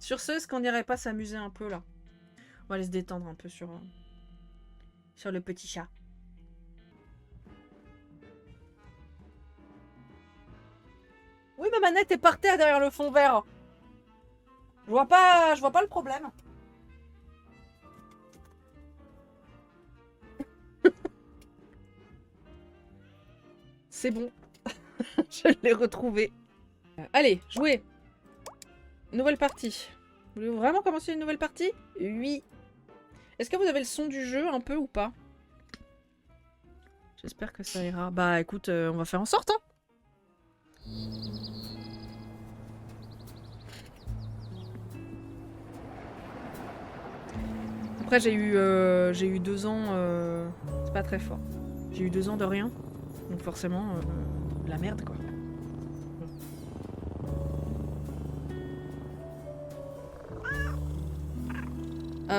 Sur ce, est-ce qu'on n'irait pas s'amuser un peu là? On va aller se détendre un peu sur le petit chat. Oui, ma manette est par terre derrière le fond vert. Je vois pas le problème. C'est bon. Je l'ai retrouvé. Allez, jouez. Nouvelle partie. Vous voulez vraiment commencer une nouvelle partie? Oui. Est-ce que vous avez le son du jeu un peu ou pas? J'espère que ça ira. Bah écoute, on va faire en sorte, hein. Après j'ai eu 2 ans, c'est pas très fort. J'ai eu 2 ans de rien, donc forcément, la merde quoi.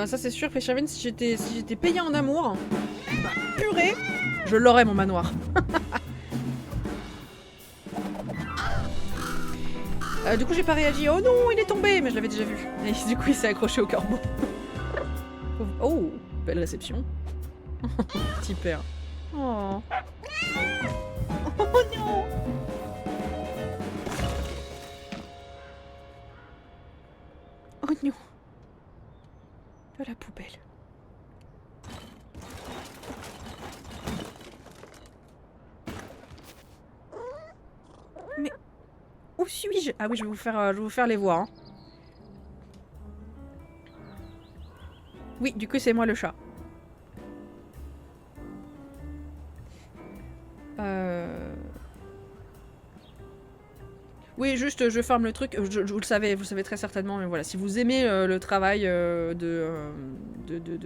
Ça c'est sûr, Fisherman, si j'étais payé en amour, bah purée, je l'aurais mon manoir. Du coup j'ai pas réagi. Oh non, il est tombé, mais je l'avais déjà vu. Et du coup il s'est accroché au corbeau. Oh, belle réception. Petit père. Oh. Oh non. Oh non. De la poubelle. Mais où suis-je? Ah oui, je vais vous faire les voir. Hein. Oui, du coup c'est moi le chat. Oui, juste je ferme le truc. Vous le savez très certainement, mais voilà, si vous aimez le travail de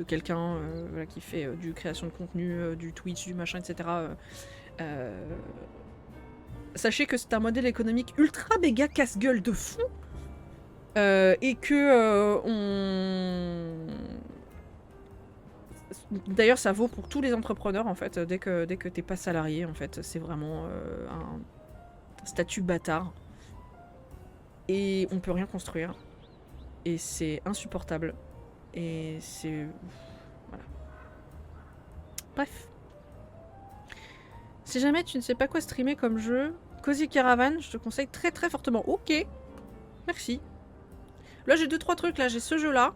quelqu'un voilà, qui fait du création de contenu, du Twitch, du machin, etc. Sachez que c'est un modèle économique ultra méga casse-gueule de fou et que D'ailleurs, ça vaut pour tous les entrepreneurs en fait. Dès que t'es pas salarié, en fait, c'est vraiment un statut bâtard. Et on peut rien construire. Et c'est insupportable. Et c'est... Voilà. Bref. Si jamais tu ne sais pas quoi streamer comme jeu, Cozy Caravan, je te conseille très très fortement. Ok. Merci. Là, j'ai 2-3 trucs. Là, j'ai ce jeu-là.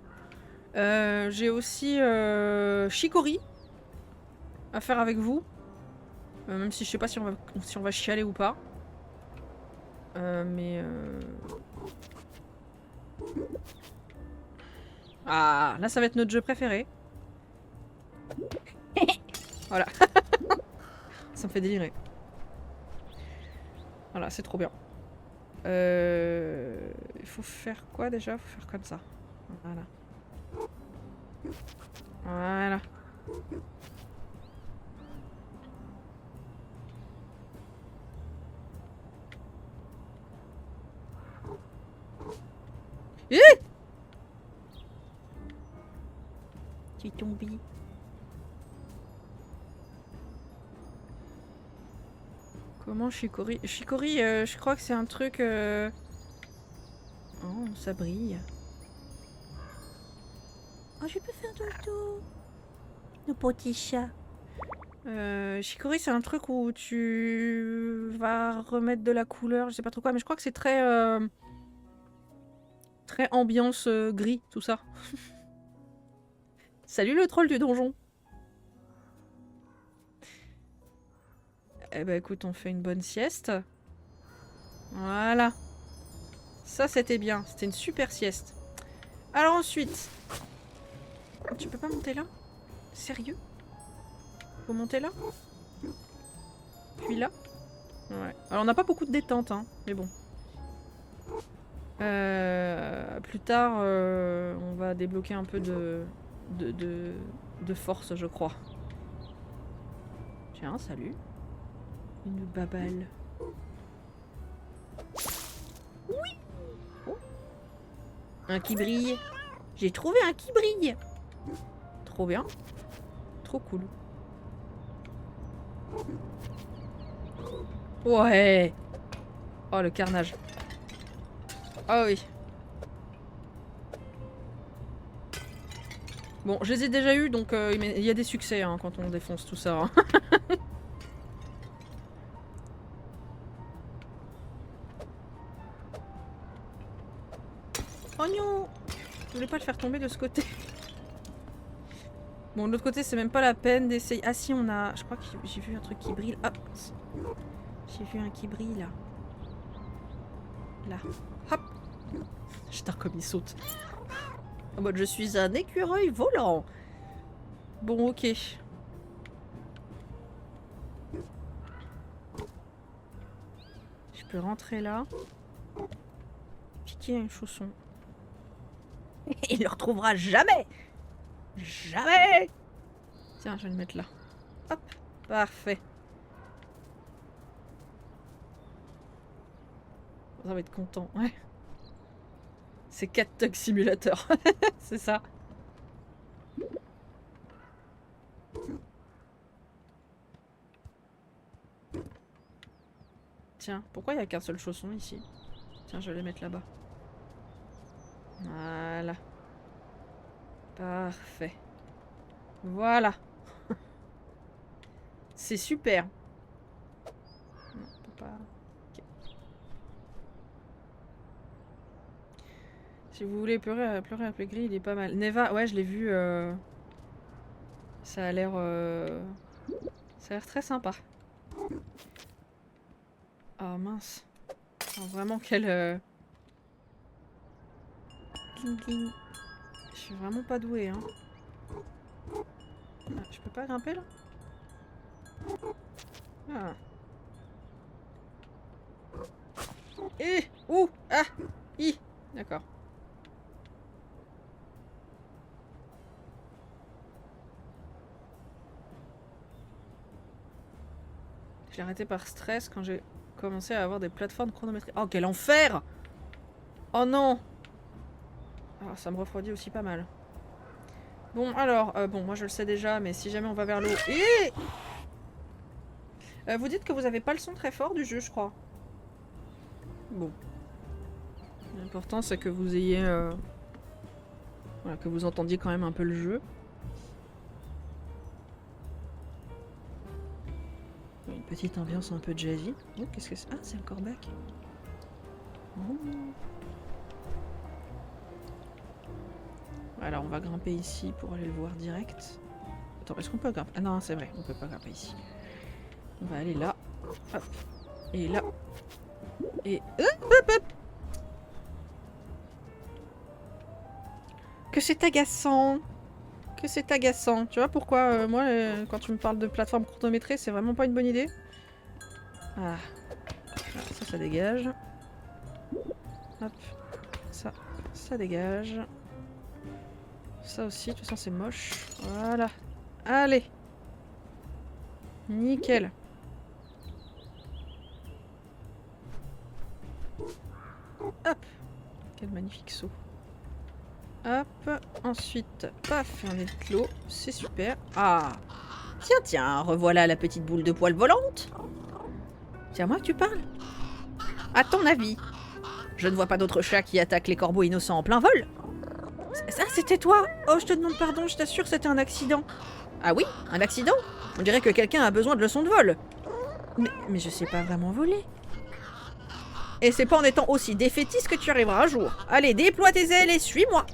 J'ai aussi Chicory à faire avec vous. Même si je sais pas si on va chialer ou pas. Ah, là ça va être notre jeu préféré. Voilà. Ça me fait délirer. Voilà, c'est trop bien. Il faut faire quoi déjà? Il faut faire comme ça. Voilà. Voilà. Tu es tombé. Comment Chicory? Chicory, je crois que c'est un truc... Oh, ça brille. Oh, je peux faire dodo. Le petit chat. Chicory, c'est un truc où tu vas remettre de la couleur, je sais pas trop quoi, mais je crois que c'est très... très ambiance gris, tout ça. Salut le troll du donjon. Eh ben écoute, on fait une bonne sieste. Voilà. Ça, c'était bien. C'était une super sieste. Alors ensuite... Tu peux pas monter là? Sérieux? Faut monter là? Puis là? Ouais. Alors on n'a pas beaucoup de détente, hein. Mais bon. Plus tard, on va débloquer un peu de force, je crois. Tiens, salut. Une babale. Oui! Oh. Un qui brille. J'ai trouvé un qui brille. Trop bien. Trop cool. Ouais. Oh, le carnage. Oh oui. Bon, je les ai déjà eus, donc il y a des succès hein, quand on défonce tout ça. Hein. Oh non! Je voulais pas le faire tomber de ce côté. Bon, de l'autre côté, c'est même pas la peine d'essayer. Ah si, on a... Je crois que j'ai vu un truc qui brille. Hop! J'ai vu un qui brille, là. Là. Hop! Putain, comme il saute. En mode, je suis un écureuil volant. Bon, ok. Je peux rentrer là. Piquer un chausson. Il le retrouvera jamais! Jamais! Tiens, je vais le mettre là. Hop! Parfait. Ça va être content, ouais. C'est 4 Tug Simulator. C'est ça. Tiens, pourquoi il n'y a qu'un seul chausson ici? Tiens, je vais les mettre là-bas. Voilà. Parfait. Voilà. C'est super. Non, on peut pas... Okay. Si vous voulez pleurer à Plegri, il est pas mal. Neva, ouais, je l'ai vu. Ça a l'air... Ça a l'air très sympa. Oh mince. Oh, vraiment quel... Je suis vraiment pas douée, hein. Ah, je peux pas grimper là? Ah. Et ouh ah i d'accord. Je l'ai arrêté par stress quand j'ai commencé à avoir des plateformes chronométriques. Oh quel enfer! Oh non! Ah, ça me refroidit aussi pas mal. Bon alors, bon moi je le sais déjà, mais si jamais on va vers l'eau... Et vous dites que vous avez pas le son très fort du jeu, je crois. Bon. L'important c'est que vous ayez... Voilà, que vous entendiez quand même un peu le jeu. Une petite ambiance un peu jazzy. Oh, qu'est-ce que c'est? Ah, c'est le corbac. Oh. Voilà, on va grimper ici pour aller le voir direct. Attends, est-ce qu'on peut grimper? Ah non, c'est vrai, on peut pas grimper ici. On va aller là. Hop. Et là. Et... Hop, hop. Que c'est agaçant. Que c'est agaçant. Tu vois pourquoi, moi, quand tu me parles de plateforme chronométrée, c'est vraiment pas une bonne idée? Ah. Voilà, ça dégage. Hop. Ça dégage. Ça aussi, de toute façon, c'est moche. Voilà. Allez. Nickel. Hop. Quel magnifique saut. Hop. Ensuite, paf, un éclos. C'est super. Ah. Tiens, tiens, revoilà la petite boule de poil volante. C'est à moi que tu parles? À ton avis, je ne vois pas d'autres chats qui attaquent les corbeaux innocents en plein vol. Ça, c'était toi? Oh, je te demande pardon, je t'assure, c'était un accident. Ah oui? Un accident? On dirait que quelqu'un a besoin de leçons de vol. Mais je sais pas vraiment voler. Et c'est pas en étant aussi défaitiste que tu arriveras un jour. Allez, déploie tes ailes et suis-moi.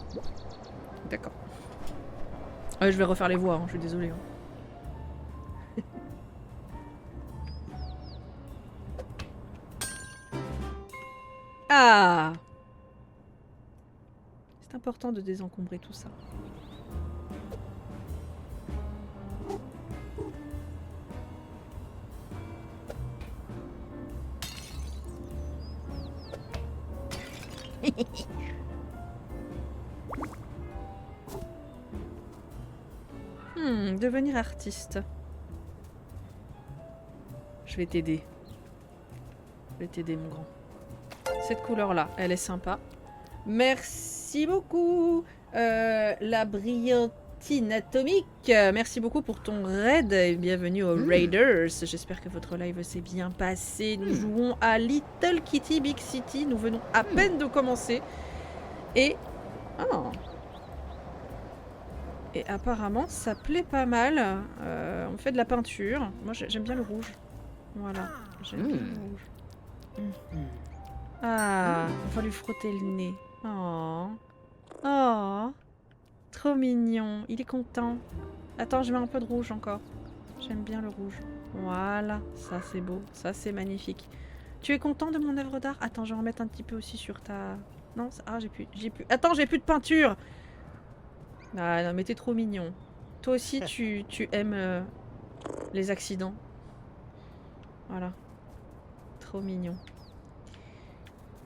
D'accord. Je vais refaire les voix, hein, je suis désolée. Hein. Ah! C'est important de désencombrer tout ça. Devenir artiste. Je vais t'aider. Je vais t'aider, mon grand. Cette couleur-là, elle est sympa. Merci beaucoup, la brillantine atomique. Merci beaucoup pour ton raid et bienvenue aux Raiders. J'espère que votre live s'est bien passé. Nous jouons à Little Kitty Big City. Nous venons à peine de commencer. Et... Oh. Et apparemment, ça plaît pas mal. On fait de la peinture. Moi, j'aime bien le rouge. Voilà. J'aime bien le rouge. Ah, on va lui frotter le nez. Oh. Oh. Trop mignon. Il est content. Attends, je mets un peu de rouge encore. J'aime bien le rouge. Voilà. Ça, c'est beau. Ça, c'est magnifique. Tu es content de mon œuvre d'art? Attends, je vais en mettre un petit peu aussi sur ta... Non, ah, j'ai plus... Attends, j'ai plus de peinture. Ah non, mais t'es trop mignon. Toi aussi, tu aimes les accidents. Voilà. Trop mignon.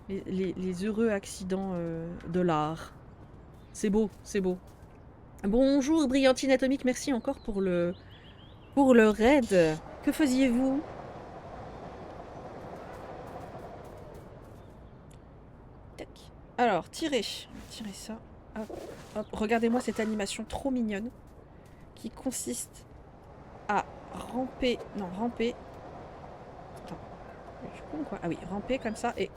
Les heureux accidents de l'art. C'est beau, c'est beau. Bonjour, Brillantine Atomique, merci encore pour le raid. Que faisiez-vous? Tac. Alors, tirer. Tirer ça. Hop, hop. Regardez-moi cette animation trop mignonne qui consiste à ramper. Non, ramper. Attends. Je suis con, quoi. Ah oui, ramper comme ça et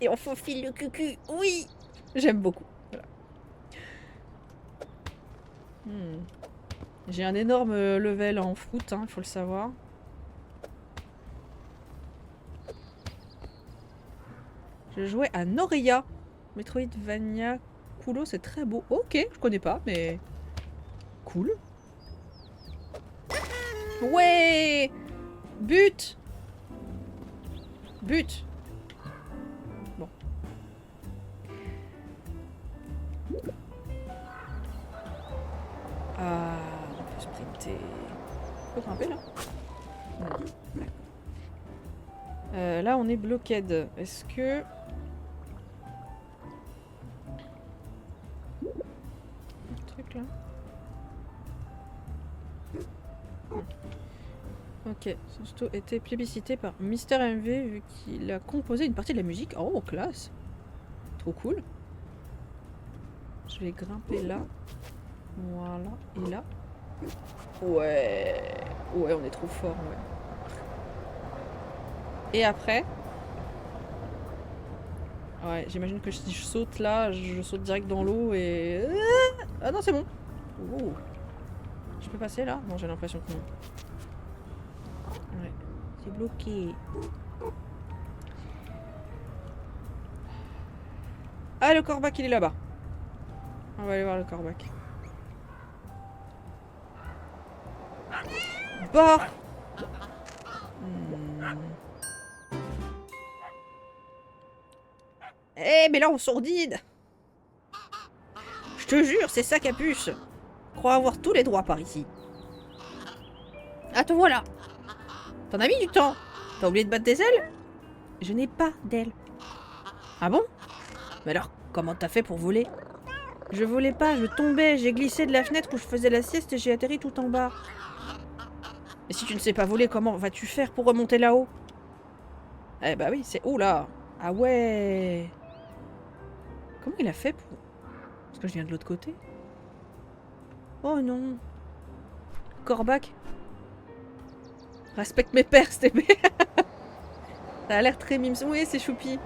on faufile le cucu. Oui, j'aime beaucoup. Voilà. J'ai un énorme level en foot, il faut le savoir. Je jouais à Noria. Metroidvania Kulo, c'est très beau. Ok, je connais pas, mais... Cool. Ouais! But! But! Bon. Ah, on peut sprinter. On peut grimper là? Non. Là, on est bloqué. Est-ce que... Truc là. Ok, Sosto était plébiscité par Mister MV vu qu'il a composé une partie de la musique. Oh, classe! Trop cool. Je vais grimper là. Voilà. Et là. Ouais. Ouais, on est trop fort, ouais. Et après. Ouais, j'imagine que si je saute là, je saute direct dans l'eau et... Ah non, c'est bon. Oh. Je peux passer là? Non, j'ai l'impression que non. Ouais. C'est bloqué. Ah, le corbac, il est là-bas. On va aller voir le corbac. Bah! Eh, mais là, on sourdine! Je te jure, c'est ça, Capuce! Crois avoir tous les droits par ici. Ah, te voilà! T'en as mis du temps! T'as oublié de battre des ailes? Je n'ai pas d'ailes. Ah bon? Mais alors, comment t'as fait pour voler? Je volais pas, je tombais, j'ai glissé de la fenêtre où je faisais la sieste et j'ai atterri tout en bas. Et si tu ne sais pas voler, comment vas-tu faire pour remonter là-haut? Eh bah oui, c'est... Oh là! Ah ouais! Comment il a fait pour... Parce que je viens de l'autre côté. Oh non! Corbac! Respecte mes pères, cette épée! Ça a l'air très mimes. Oui, c'est choupi.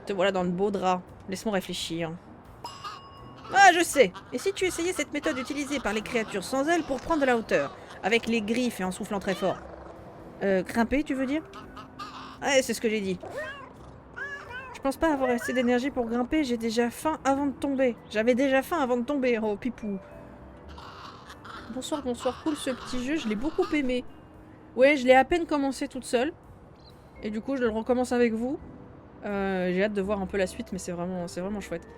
Te voilà dans le beau drap. Laisse-moi réfléchir. Ah, je sais! Et si tu essayais cette méthode utilisée par les créatures sans ailes pour prendre de la hauteur? Avec les griffes et en soufflant très fort. Grimper, tu veux dire? Ouais, c'est ce que j'ai dit. Je pense pas avoir assez d'énergie pour grimper, j'ai déjà faim avant de tomber. J'avais déjà faim avant de tomber, oh pipou. Bonsoir, bonsoir, cool ce petit jeu, je l'ai beaucoup aimé. Ouais, je l'ai à peine commencé toute seule. Et du coup, je le recommence avec vous. J'ai hâte de voir un peu la suite, mais c'est vraiment chouette.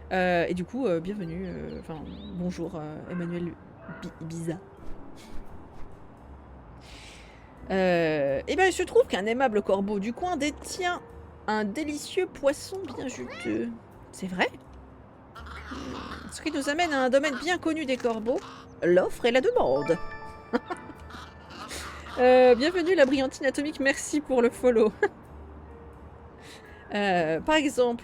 Et du coup, bienvenue, enfin, bonjour Emmanuel Biza. Et ben, il se trouve qu'un aimable corbeau du coin détient un délicieux poisson bien juteux. C'est vrai? Ce qui nous amène à un domaine bien connu des corbeaux, l'offre et la demande. Bienvenue la brillantine atomique, merci pour le follow. Par exemple,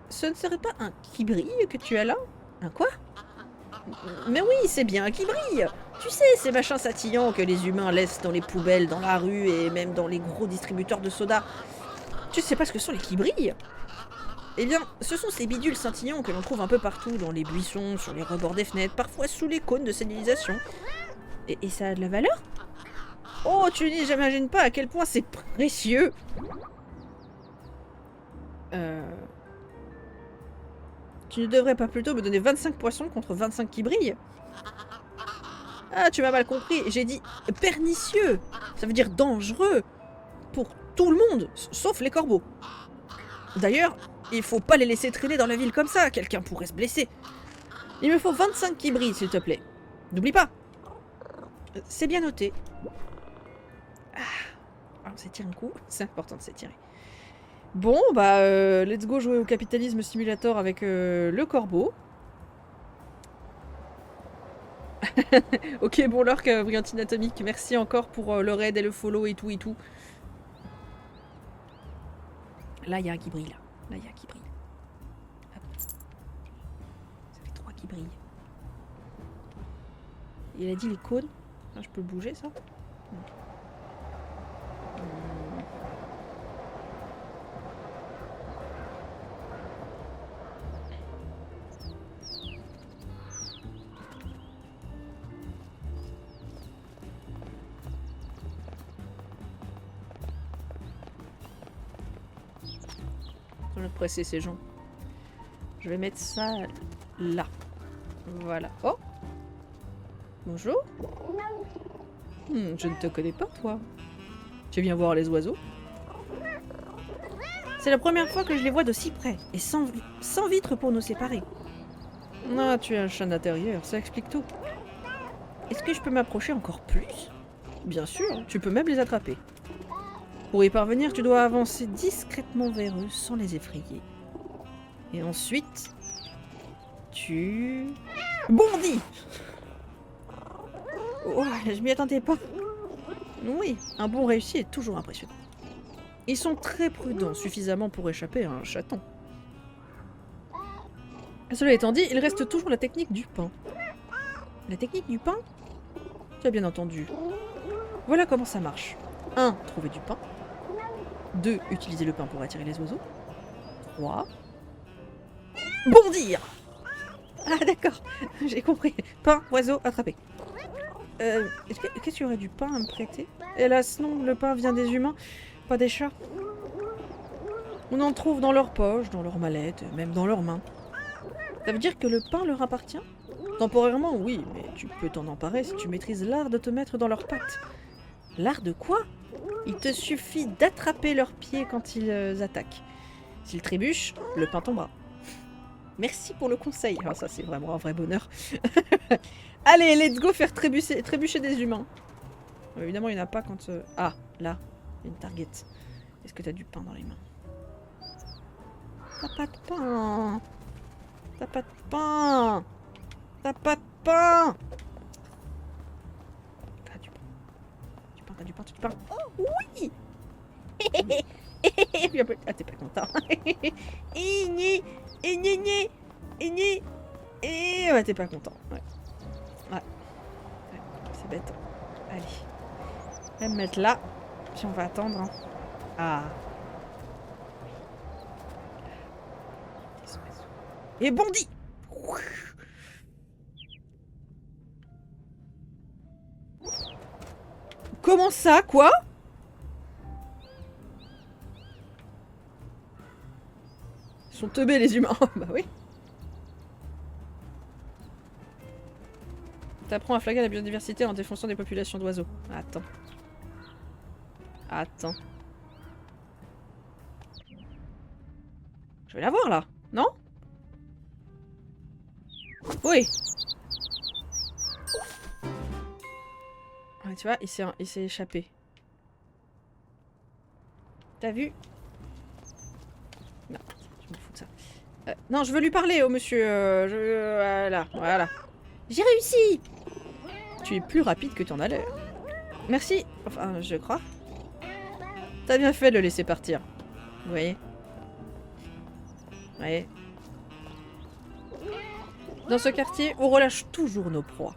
ce ne serait pas un qui brille que tu as là? Un quoi? Mais oui, c'est bien un qui brille. Tu sais, ces machins satillants que les humains laissent dans les poubelles, dans la rue et même dans les gros distributeurs de soda. Tu sais pas ce que sont les qui brillent? Eh bien, ce sont ces bidules scintillants que l'on trouve un peu partout, dans les buissons, sur les rebords des fenêtres, parfois sous les cônes de signalisation. Et ça a de la valeur? Oh, tu n'imagines pas à quel point c'est précieux. Tu ne devrais pas plutôt me donner 25 poissons contre 25 qui brillent? Ah, tu m'as mal compris. J'ai dit pernicieux. Ça veut dire dangereux. Pour tout le monde, sauf les corbeaux. D'ailleurs, il faut pas les laisser traîner dans la ville comme ça. Quelqu'un pourrait se blesser. Il me faut 25 qui brillent, s'il te plaît. N'oublie pas. C'est bien noté. Ah, on s'étire un coup. C'est important de s'étirer. Bon, bah, let's go jouer au capitalisme simulator avec le corbeau. Ok, bon, l'orque brillantine atomique, merci encore pour le raid et le follow et tout et tout. Là, il y a un qui brille, là. Là, il y a un qui brille. Hop. Ça fait 3 qui brillent. Il a dit les cônes. Ah, je peux le bouger, ça? Je vais presser ces gens. Je vais mettre ça là. Voilà. Oh! Bonjour. Je ne te connais pas, toi. Tu viens voir les oiseaux? C'est la première fois que je les vois de si près, et sans vitre pour nous séparer. Ah, tu es un chat d'intérieur, ça explique tout. Est-ce que je peux m'approcher encore plus? Bien sûr, tu peux même les attraper. Pour y parvenir, tu dois avancer discrètement vers eux sans les effrayer. Et ensuite, tu bondis. Oh, je m'y attendais pas. Oui, un bond réussi est toujours impressionnant. Ils sont très prudents, suffisamment pour échapper à un chaton. Cela étant dit, il reste toujours la technique du pain. La technique du pain? Tu as bien entendu. Voilà comment ça marche. 1. Trouver du pain. 2. Utiliser le pain pour attirer les oiseaux. 3. Bondir! Ah d'accord, j'ai compris. Pain, oiseau, attrapé. Qu'est-ce qu'il y aurait du pain à me prêter? Hélas non, le pain vient des humains, pas des chats. On en trouve dans leurs poches, dans leurs mallettes, même dans leurs mains. Ça veut dire que le pain leur appartient? Temporairement, oui, mais tu peux t'en emparer si tu maîtrises l'art de te mettre dans leurs pattes. L'art de quoi? Il te suffit d'attraper leurs pieds quand ils attaquent. S'ils trébuchent, le pain tombera. Merci pour le conseil. Alors ça, c'est vraiment un vrai bonheur. Allez, let's go faire trébucher des humains. Évidemment, il n'y en a pas quand... Ah, là, il y a une target. Est-ce que t'as du pain dans les mains? T'as pas de pain. T'as pas de pain. T'as pas de pain. T'as du pain. T'as du pain, t'as du pain. Oh, oui. Ah, t'es pas content. Ouais, t'es pas content. Ouais. C'est bête. Allez. Je vais me mettre là. Puis on va attendre. Hein. Ah. Et bondit. Comment ça, quoi? Ils sont teubés les humains. Bah oui. T'apprends à flaguer la biodiversité en défonçant des populations d'oiseaux. Attends. Attends. Je vais la voir là, non? Oui. Ouais, tu vois, il s'est échappé. T'as vu? Non, je me fous de ça. Non, je veux lui parler au monsieur. Voilà. J'ai réussi! Tu es plus rapide que t'en as l'air. Merci. Enfin, je crois. T'as bien fait de le laisser partir. Vous voyez? Ouais. Dans ce quartier, on relâche toujours nos proies.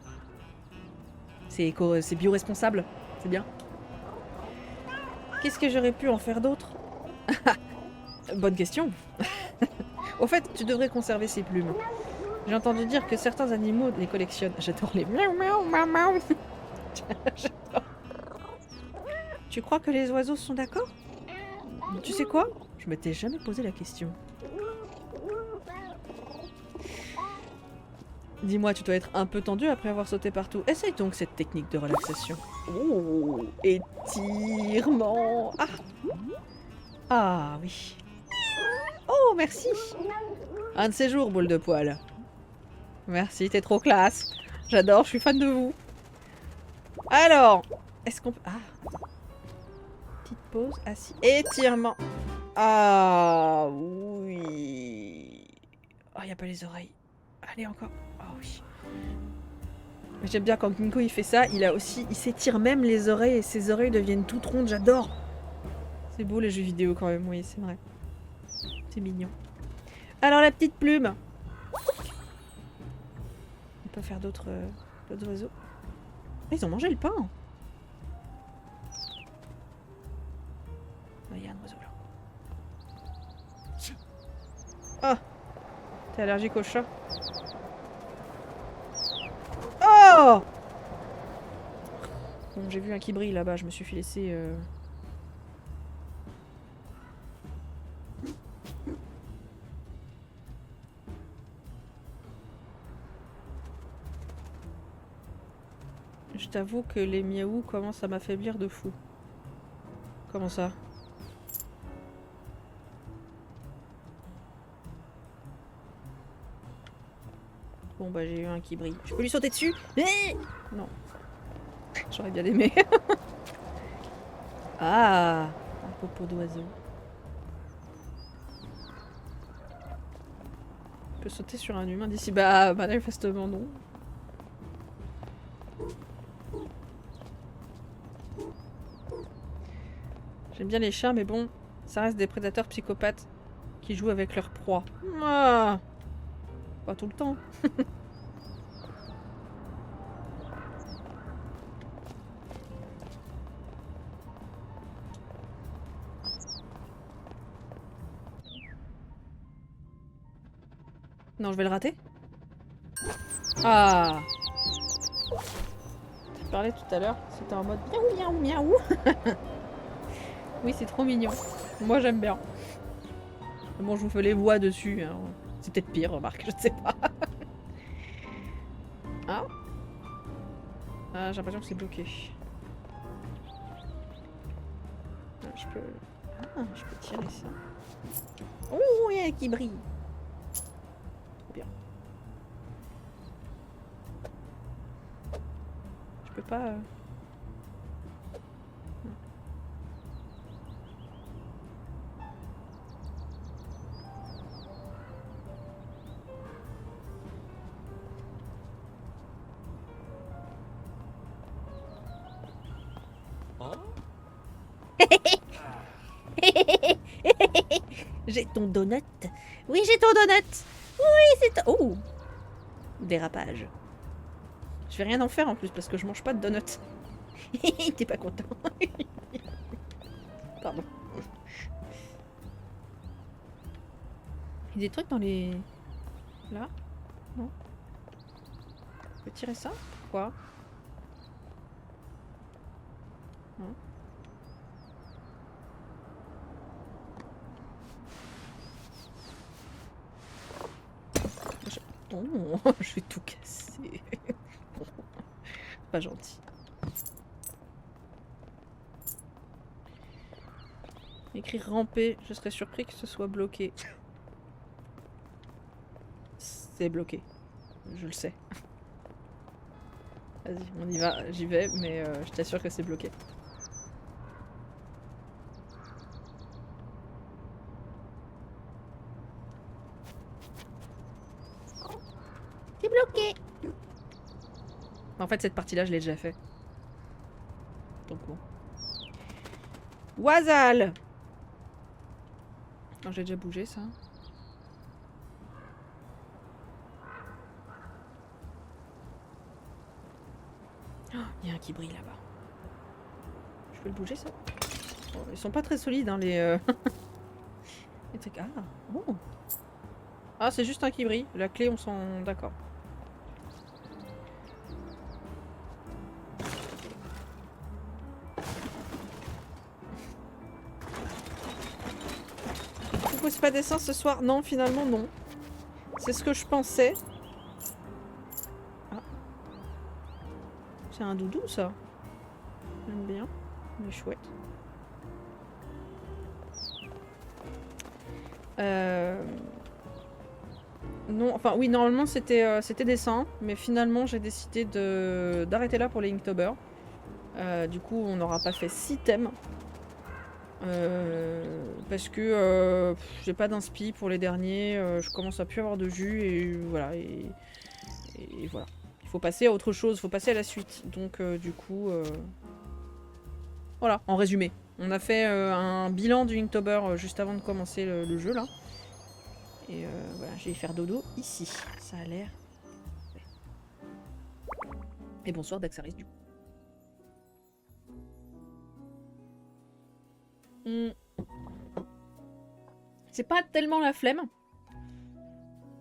C'est bio-responsable. C'est bien. Qu'est-ce que j'aurais pu en faire d'autre? Bonne question. Au fait, tu devrais conserver ces plumes. J'ai entendu dire que certains animaux les collectionnent. J'adore les miaou miaou miaou miaou. J'adore. Tu crois que les oiseaux sont d'accord? Tu sais quoi? Je m'étais jamais posé la question. Dis-moi, tu dois être un peu tendu après avoir sauté partout. Essaye donc cette technique de relaxation. Oh, étirement. Ah, ah oui. Oh, merci. Un de ces jours, boule de poil. Merci, t'es trop classe. J'adore, je suis fan de vous. Alors, est-ce qu'on peut... Ah. Petite pause, assis. Étirement. Ah, oui. Oh, y a pas les oreilles. Allez, encore. Oh, oui. J'aime bien quand Kinko il fait ça, il s'étire même les oreilles et ses oreilles deviennent toutes rondes, j'adore. C'est beau les jeux vidéo quand même, oui, c'est vrai. C'est mignon. Alors la petite plume. On peut faire d'autres oiseaux. Ils ont mangé le pain. Il y a un oiseau là. Oh, t'es allergique au chat? Oh! Bon, j'ai vu un qui brille là-bas, je me suis fait laisser... Je t'avoue que les miaou commencent à m'affaiblir de fou. Comment ça? Bon bah j'ai eu un qui brille. Je peux lui sauter dessus? Non. J'aurais bien aimé. Ah, un popo d'oiseau. Je peux sauter sur un humain d'ici? Bah manifestement non. J'aime bien les chats mais bon, ça reste des prédateurs psychopathes qui jouent avec leur proie. Ah, pas tout le temps. Non, je vais le rater. Ah! Tu parlais tout à l'heure, c'était en mode miaou miaou miaou. Oui, c'est trop mignon. Moi, j'aime bien. Bon, je vous fais les voix dessus. Hein. C'est peut-être pire, remarque, je ne sais pas. Ah, ah j'ai l'impression que c'est bloqué. Ah, je peux tirer ça. Oh, il y a un qui brille. Bien. Je peux pas... J'ai ton donut. Oui, j'ai ton donut. Oui, c'est ton... Oh, dérapage. Je vais rien en faire en plus parce que je mange pas de donut. T'es pas content. Pardon. Il y a des trucs dans les... Là? Non? Je peux tirer ça? Pourquoi? Non. Oh, je vais tout casser. Pas gentil. Écrire ramper, je serais surpris que ce soit bloqué. C'est bloqué. Je le sais. Vas-y, on y va, j'y vais, mais je t'assure que c'est bloqué. C'est bloqué. En fait, cette partie-là, je l'ai déjà fait. Donc bon. Oisal. Non, j'ai déjà bougé ça. Oh, il y a un qui brille là-bas. Je peux le bouger ça? Oh, ils sont pas très solides hein, les trucs. Ah, oh. Ah, c'est juste un qui brille. La clé, on s'en... D'accord. Tu poses pas dessin ce soir? Non, finalement, non. C'est ce que je pensais. Ah. C'est un doudou, ça. J'aime bien. Il est chouette. Non, enfin oui, normalement c'était dessin, mais finalement j'ai décidé d'arrêter là pour les Inktober. Du coup, on n'aura pas fait 6 thèmes. Parce que j'ai pas d'inspi pour les derniers, je commence à plus avoir de jus et voilà. Et voilà. Il faut passer à autre chose, il faut passer à la suite. Donc du coup... Voilà, en résumé. On a fait un bilan du Inktober juste avant de commencer le jeu là. Et voilà, je vais faire dodo ici. Ça a l'air... Et bonsoir Daxaris du coup. C'est pas tellement la flemme.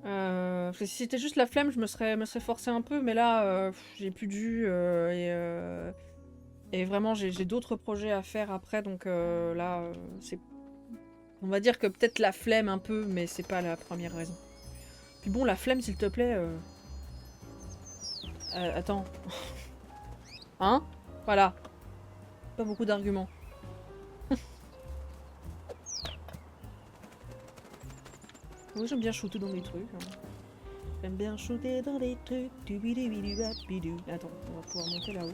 Parce que si c'était juste la flemme, je me serais forcé un peu, mais là, j'ai plus dû et vraiment, j'ai d'autres projets à faire après, donc là, c'est... On va dire que peut-être la flemme un peu, mais c'est pas la première raison. Puis bon, la flemme, s'il te plaît... attends. Hein? Voilà. Pas beaucoup d'arguments. Moi, j'aime bien shooter dans les trucs. Hein. J'aime bien shooter dans les trucs. Attends, on va pouvoir monter là-haut.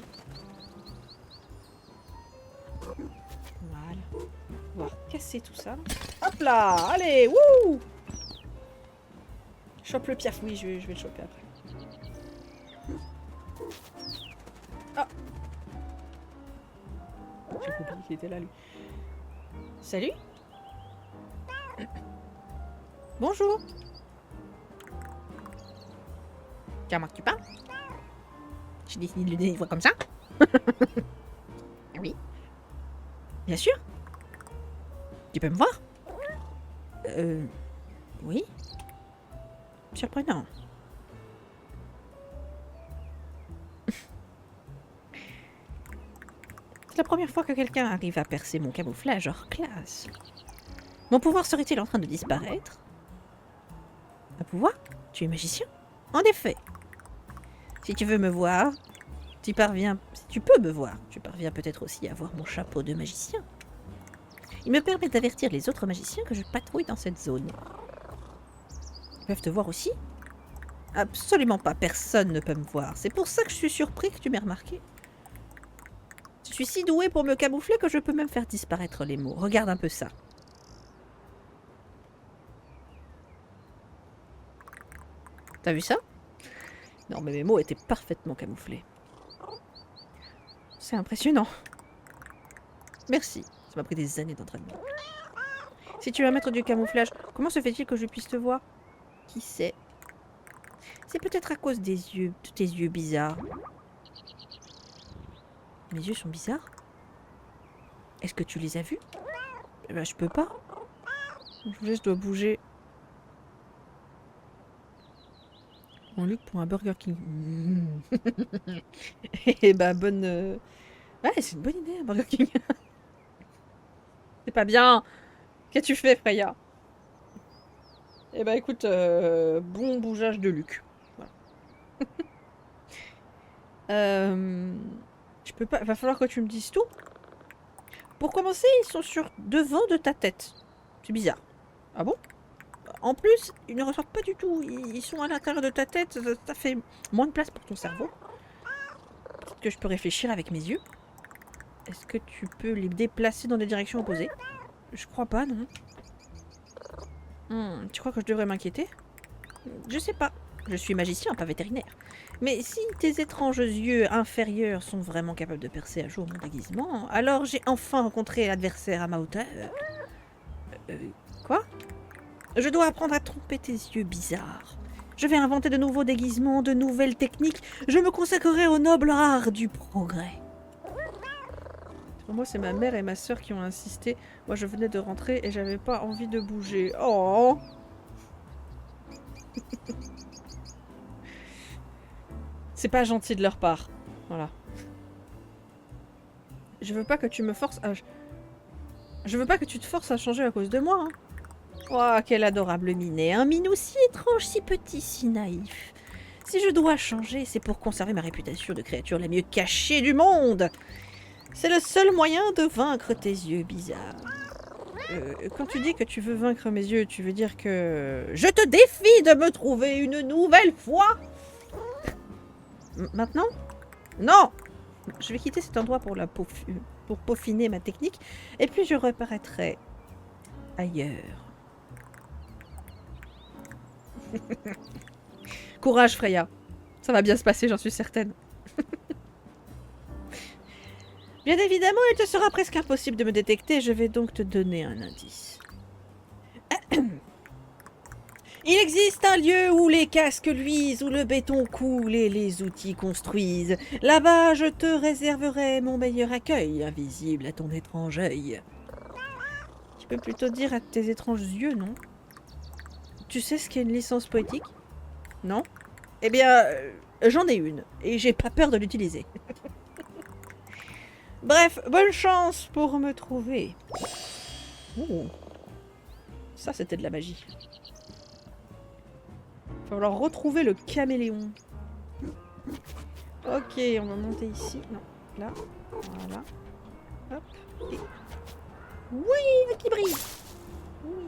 Voilà. On va casser tout ça. Hop là! Allez! Wouh! Chope le piaf. Oui, je vais le choper après. Ah! J'ai oublié qu'il était là, lui. Salut! Bonjour! C'est à moi que tu parles? J'ai décidé de le délivrer comme ça? Oui. Bien sûr. Tu peux me voir? Oui. Surprenant. C'est la première fois que quelqu'un arrive à percer mon camouflage hors classe. Mon pouvoir serait-il en train de disparaître? Un pouvoir? Tu es magicien? En effet. Si tu veux me voir, si tu peux me voir, tu parviens peut-être aussi à voir mon chapeau de magicien. Il me permet d'avertir les autres magiciens que je patrouille dans cette zone. Ils peuvent te voir aussi? Absolument pas, personne ne peut me voir. C'est pour ça que je suis surpris que tu m'aies remarqué. Je suis si douée pour me camoufler que je peux même faire disparaître les mots. Regarde un peu ça. T'as vu ça? Non, mais mes mots étaient parfaitement camouflés. C'est impressionnant. Merci. Ça m'a pris des années d'entraînement. Si tu es un maître du camouflage, comment se fait-il que je puisse te voir? Qui sait? C'est peut-être à cause des yeux, de tes yeux bizarres. Mes yeux sont bizarres? Est-ce que tu les as vus? Eh ben, je peux pas. Je dois bouger. En Luc pour un Burger King. Eh ben, bonne... Ouais, c'est une bonne idée, un Burger King. C'est pas bien. Qu'as-tu fait, Freya? Eh ben, écoute, bon bougeage de Luc. Voilà. Je peux pas... Va falloir que tu me dises tout. Pour commencer, ils sont sur devant de ta tête. C'est bizarre. Ah bon? En plus, ils ne ressortent pas du tout. Ils sont à l'intérieur de ta tête. Ça fait moins de place pour ton cerveau. Peut-être que je peux réfléchir avec mes yeux. Est-ce que tu peux les déplacer dans des directions opposées? Je crois pas, non. Tu crois que je devrais m'inquiéter? Je sais pas. Je suis magicien, pas vétérinaire. Mais si tes étranges yeux inférieurs sont vraiment capables de percer à jour mon déguisement, alors j'ai enfin rencontré l'adversaire à ma hauteur. Quoi? Je dois apprendre à tromper tes yeux bizarres. Je vais inventer de nouveaux déguisements, de nouvelles techniques. Je me consacrerai au noble art du progrès. Pour moi, c'est ma mère et ma sœur qui ont insisté. Moi, je venais de rentrer et j'avais pas envie de bouger. Oh! C'est pas gentil de leur part. Voilà. Je veux pas que tu me forces à... Je veux pas que tu te forces à changer à cause de moi. Hein. Oh, quel adorable minet. Un minou si étrange, si petit, si naïf. Si je dois changer, c'est pour conserver ma réputation de créature la mieux cachée du monde. C'est le seul moyen de vaincre tes yeux bizarres. Quand tu dis que tu veux vaincre mes yeux, tu veux dire que... Je te défie de me trouver une nouvelle fois. Maintenant? Non! Je vais quitter cet endroit pour peaufiner ma technique, et puis je reparaîtrai ailleurs. Courage, Freya. Ça va bien se passer, j'en suis certaine. Bien évidemment, il te sera presque impossible de me détecter, je vais donc te donner un indice. Il existe un lieu où les casques luisent, où le béton coule et les outils construisent. Là-bas, je te réserverai mon meilleur accueil, invisible à ton étrange œil. Tu peux plutôt dire à tes étranges yeux, non? Tu sais ce qu'est une licence poétique? Non? Eh bien, j'en ai une, et j'ai pas peur de l'utiliser. Bref, bonne chance pour me trouver. Oh. Ça, c'était de la magie. Il va falloir retrouver le caméléon. Ok, on va monter ici. Non, là. Voilà. Hop. Et... Oui, qui brille. Oui.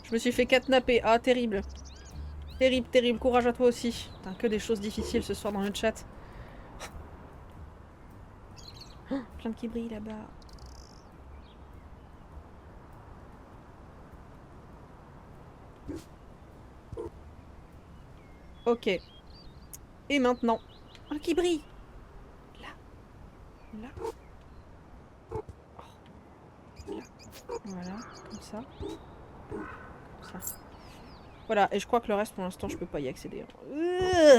Je me suis fait catnapper. Ah, terrible. Terrible, terrible. Courage à toi aussi. Putain, que des choses difficiles ce soir dans le chat. Oh, plein de qui brille là-bas. Ok. Et maintenant, un qui brille. Là. Là. Oh. Là. Voilà, comme ça. Comme ça. Voilà, et je crois que le reste, pour l'instant, je peux pas y accéder.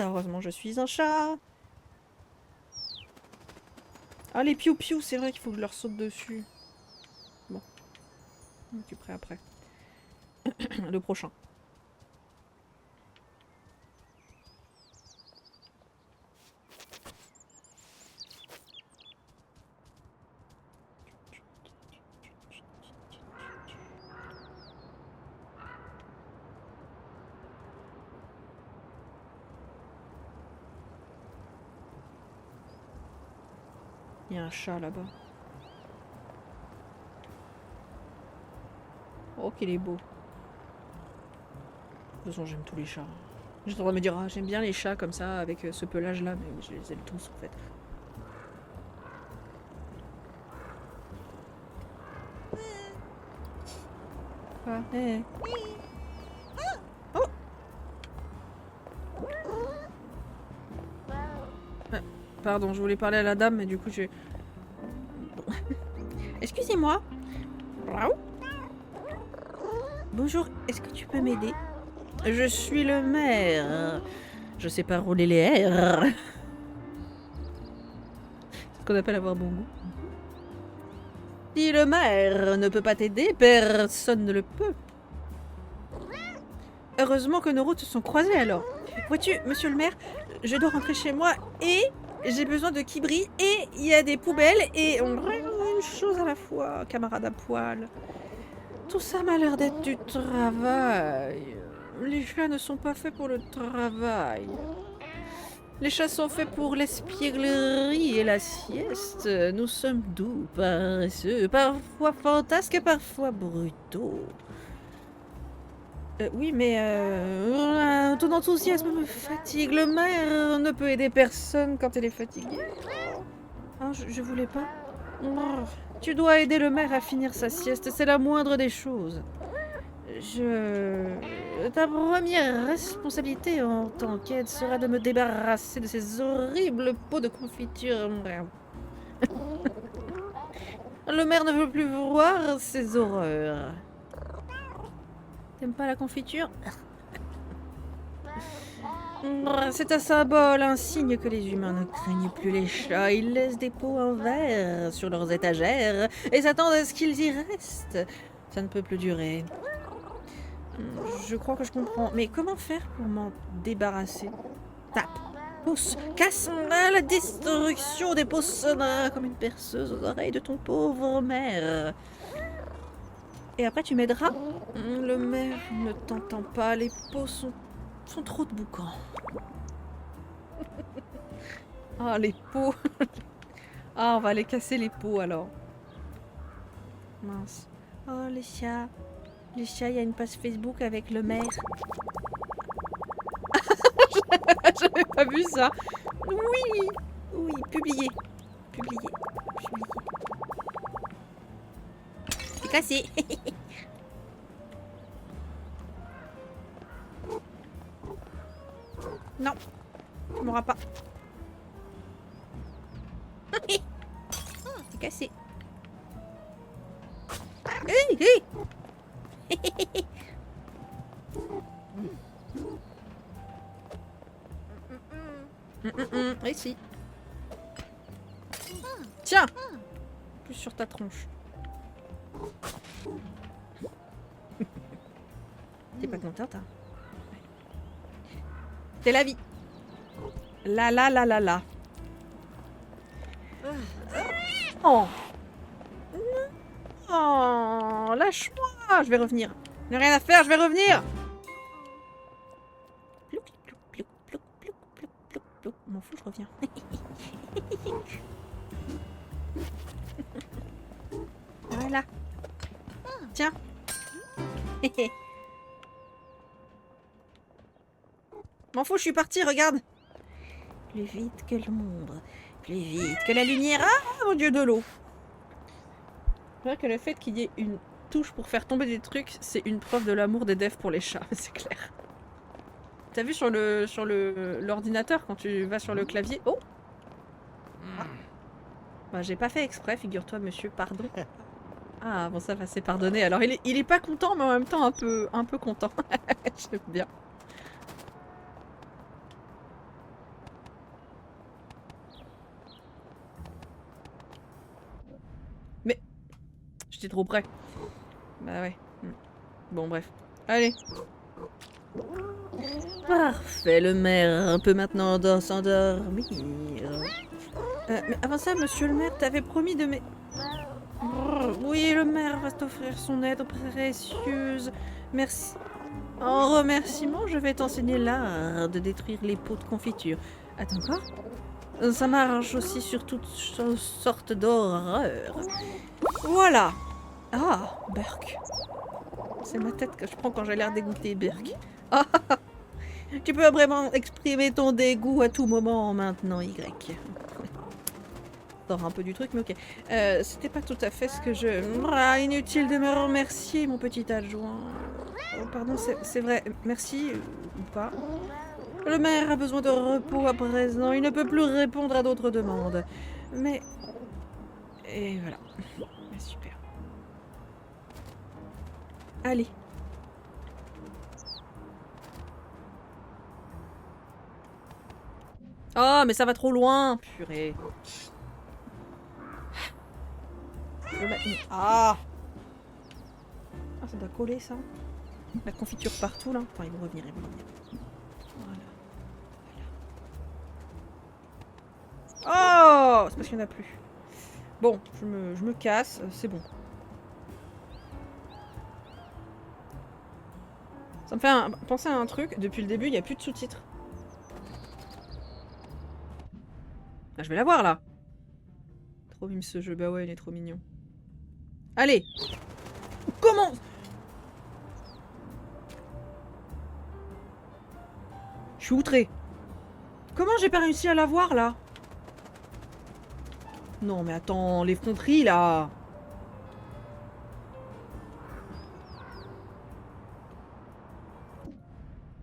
Heureusement, je suis un chat. Ah, les piou-piou, c'est vrai qu'il faut que je leur saute dessus. Bon. Je m'occuperai après. Le prochain. Il y a un chat là-bas. Oh, qu'il est beau. De toute façon, j'aime tous les chats. J'ai le droit de me dire, ah, j'aime bien les chats comme ça, avec ce pelage-là, mais je les aime tous en fait. Quoi? Hey. Oh! Pardon, je voulais parler à la dame, mais du coup, je... Excusez-moi. Bonjour, est-ce que tu peux m'aider? Je suis le maire. Je sais pas rouler les R. C'est ce qu'on appelle avoir bon goût. Si le maire ne peut pas t'aider, personne ne le peut. Heureusement que nos routes se sont croisées alors. Vois-tu, monsieur le maire, je dois rentrer chez moi et j'ai besoin de qui brille et il y a des poubelles et on une chose à la fois, camarade à poil. Tout ça m'a l'air d'être du travail. Les chats ne sont pas faits pour le travail. Les chats sont faits pour l'espièglerie et la sieste. Nous sommes doux, paresseux, parfois fantasques, parfois brutaux. Oui, mais ton enthousiasme me fatigue. Le maire ne peut aider personne quand elle est fatiguée. Ah, je voulais pas. Oh, tu dois aider le maire à finir sa sieste, c'est la moindre des choses. Ta première responsabilité en tant qu'aide sera de me débarrasser de ces horribles pots de confiture. Le maire ne veut plus voir ces horreurs. T'aimes pas la confiture? C'est un symbole, un signe que les humains ne craignent plus les chats. Ils laissent des pots en verre sur leurs étagères et s'attendent à ce qu'ils y restent. Ça ne peut plus durer. Je crois que je comprends. Mais comment faire pour m'en débarrasser? Tape, pousse, casse la destruction des pots sonnera comme une perceuse aux oreilles de ton pauvre maire. Et après tu m'aideras? Le maire ne t'entend pas, les pots sont trop de boucans. Ah, les pots. Ah, on va aller casser les pots alors. Mince. Oh, les chats. Les chats, il y a une page Facebook avec le maire. J'avais pas vu ça. Oui. Oui, publier. Publier. C'est cassé. Non. Tu m'auras pas. C'est cassé. Hey, hey. Ici. Tiens. Plus sur ta tronche. T'es pas contente, hein? C'est la vie. La. Oh. Oh, lâche-moi. Je vais revenir. Il n'y a rien à faire, je vais revenir. M'en fous, je reviens. Voilà. Tiens. M'en fous, je suis partie, regarde. Plus vite que l'ombre, plus vite que la lumière. Ah, mon dieu de l'eau. C'est vrai que le fait qu'il y ait une touche pour faire tomber des trucs, c'est une preuve de l'amour des devs pour les chats, c'est clair. T'as vu sur l'ordinateur quand tu vas sur le clavier? Oh. Ah. Bah, j'ai pas fait exprès, figure-toi, monsieur, pardon. Ah, bon, ça va, c'est pardonné. Alors, il est pas content, mais en même temps un peu content. J'aime bien. Mais... J'étais trop près. Bah ouais. Bon, bref. Allez. Parfait, le maire peut maintenant s'endormir. Mais avant ça, monsieur le maire, t'avais promis de Oui, le maire va t'offrir son aide précieuse. Merci. En remerciement, je vais t'enseigner l'art de détruire les pots de confiture. Attends, quoi? Ça marche aussi sur toutes sortes d'horreurs. Voilà. Ah, Burk. C'est ma tête que je prends quand j'ai l'air dégoûté, Burk. Ah, tu peux vraiment exprimer ton dégoût à tout moment maintenant, Y. Sors un peu du truc, mais ok. C'était pas tout à fait ce que je... Ah, inutile de me remercier, mon petit adjoint. Oh, pardon, c'est vrai. Merci, ou pas. Le maire a besoin de repos à présent. Il ne peut plus répondre à d'autres demandes. Mais... Et voilà. Super. Allez. Oh, mais ça va trop loin. Purée. Ah! Ah, ça doit coller, ça. La confiture partout, là. Enfin, ils vont revenir, Voilà. Oh! C'est parce qu'il n'y en a plus. Bon, je me casse. C'est bon. Ça me fait penser à un truc. Depuis le début, il n'y a plus de sous-titres. Ah, je vais l'avoir, là. Trop mime ce jeu. Bah ouais, il est trop mignon. Allez! Comment? Je suis outré. Comment j'ai pas réussi à l'avoir, là? Non, mais attends, l'effronterie, là.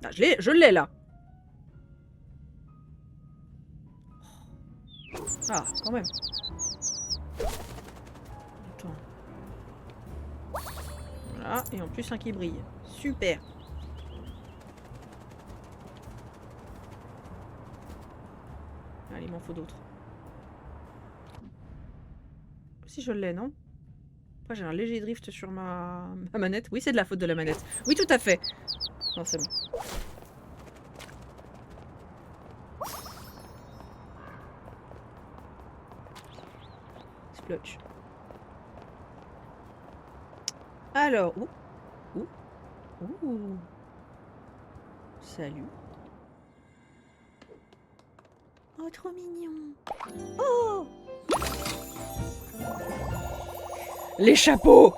Ah, je l'ai, là. Ah, quand même. Attends. Voilà, et en plus un qui brille. Super. m'en faut d'autres. Si je l'ai, non? Après, j'ai un léger drift sur ma manette. Oui, c'est de la faute de la manette. Oui, tout à fait. Non, c'est bon. Splotch. Alors, ouh. Salut. Oh, trop mignon. Oh! Les chapeaux!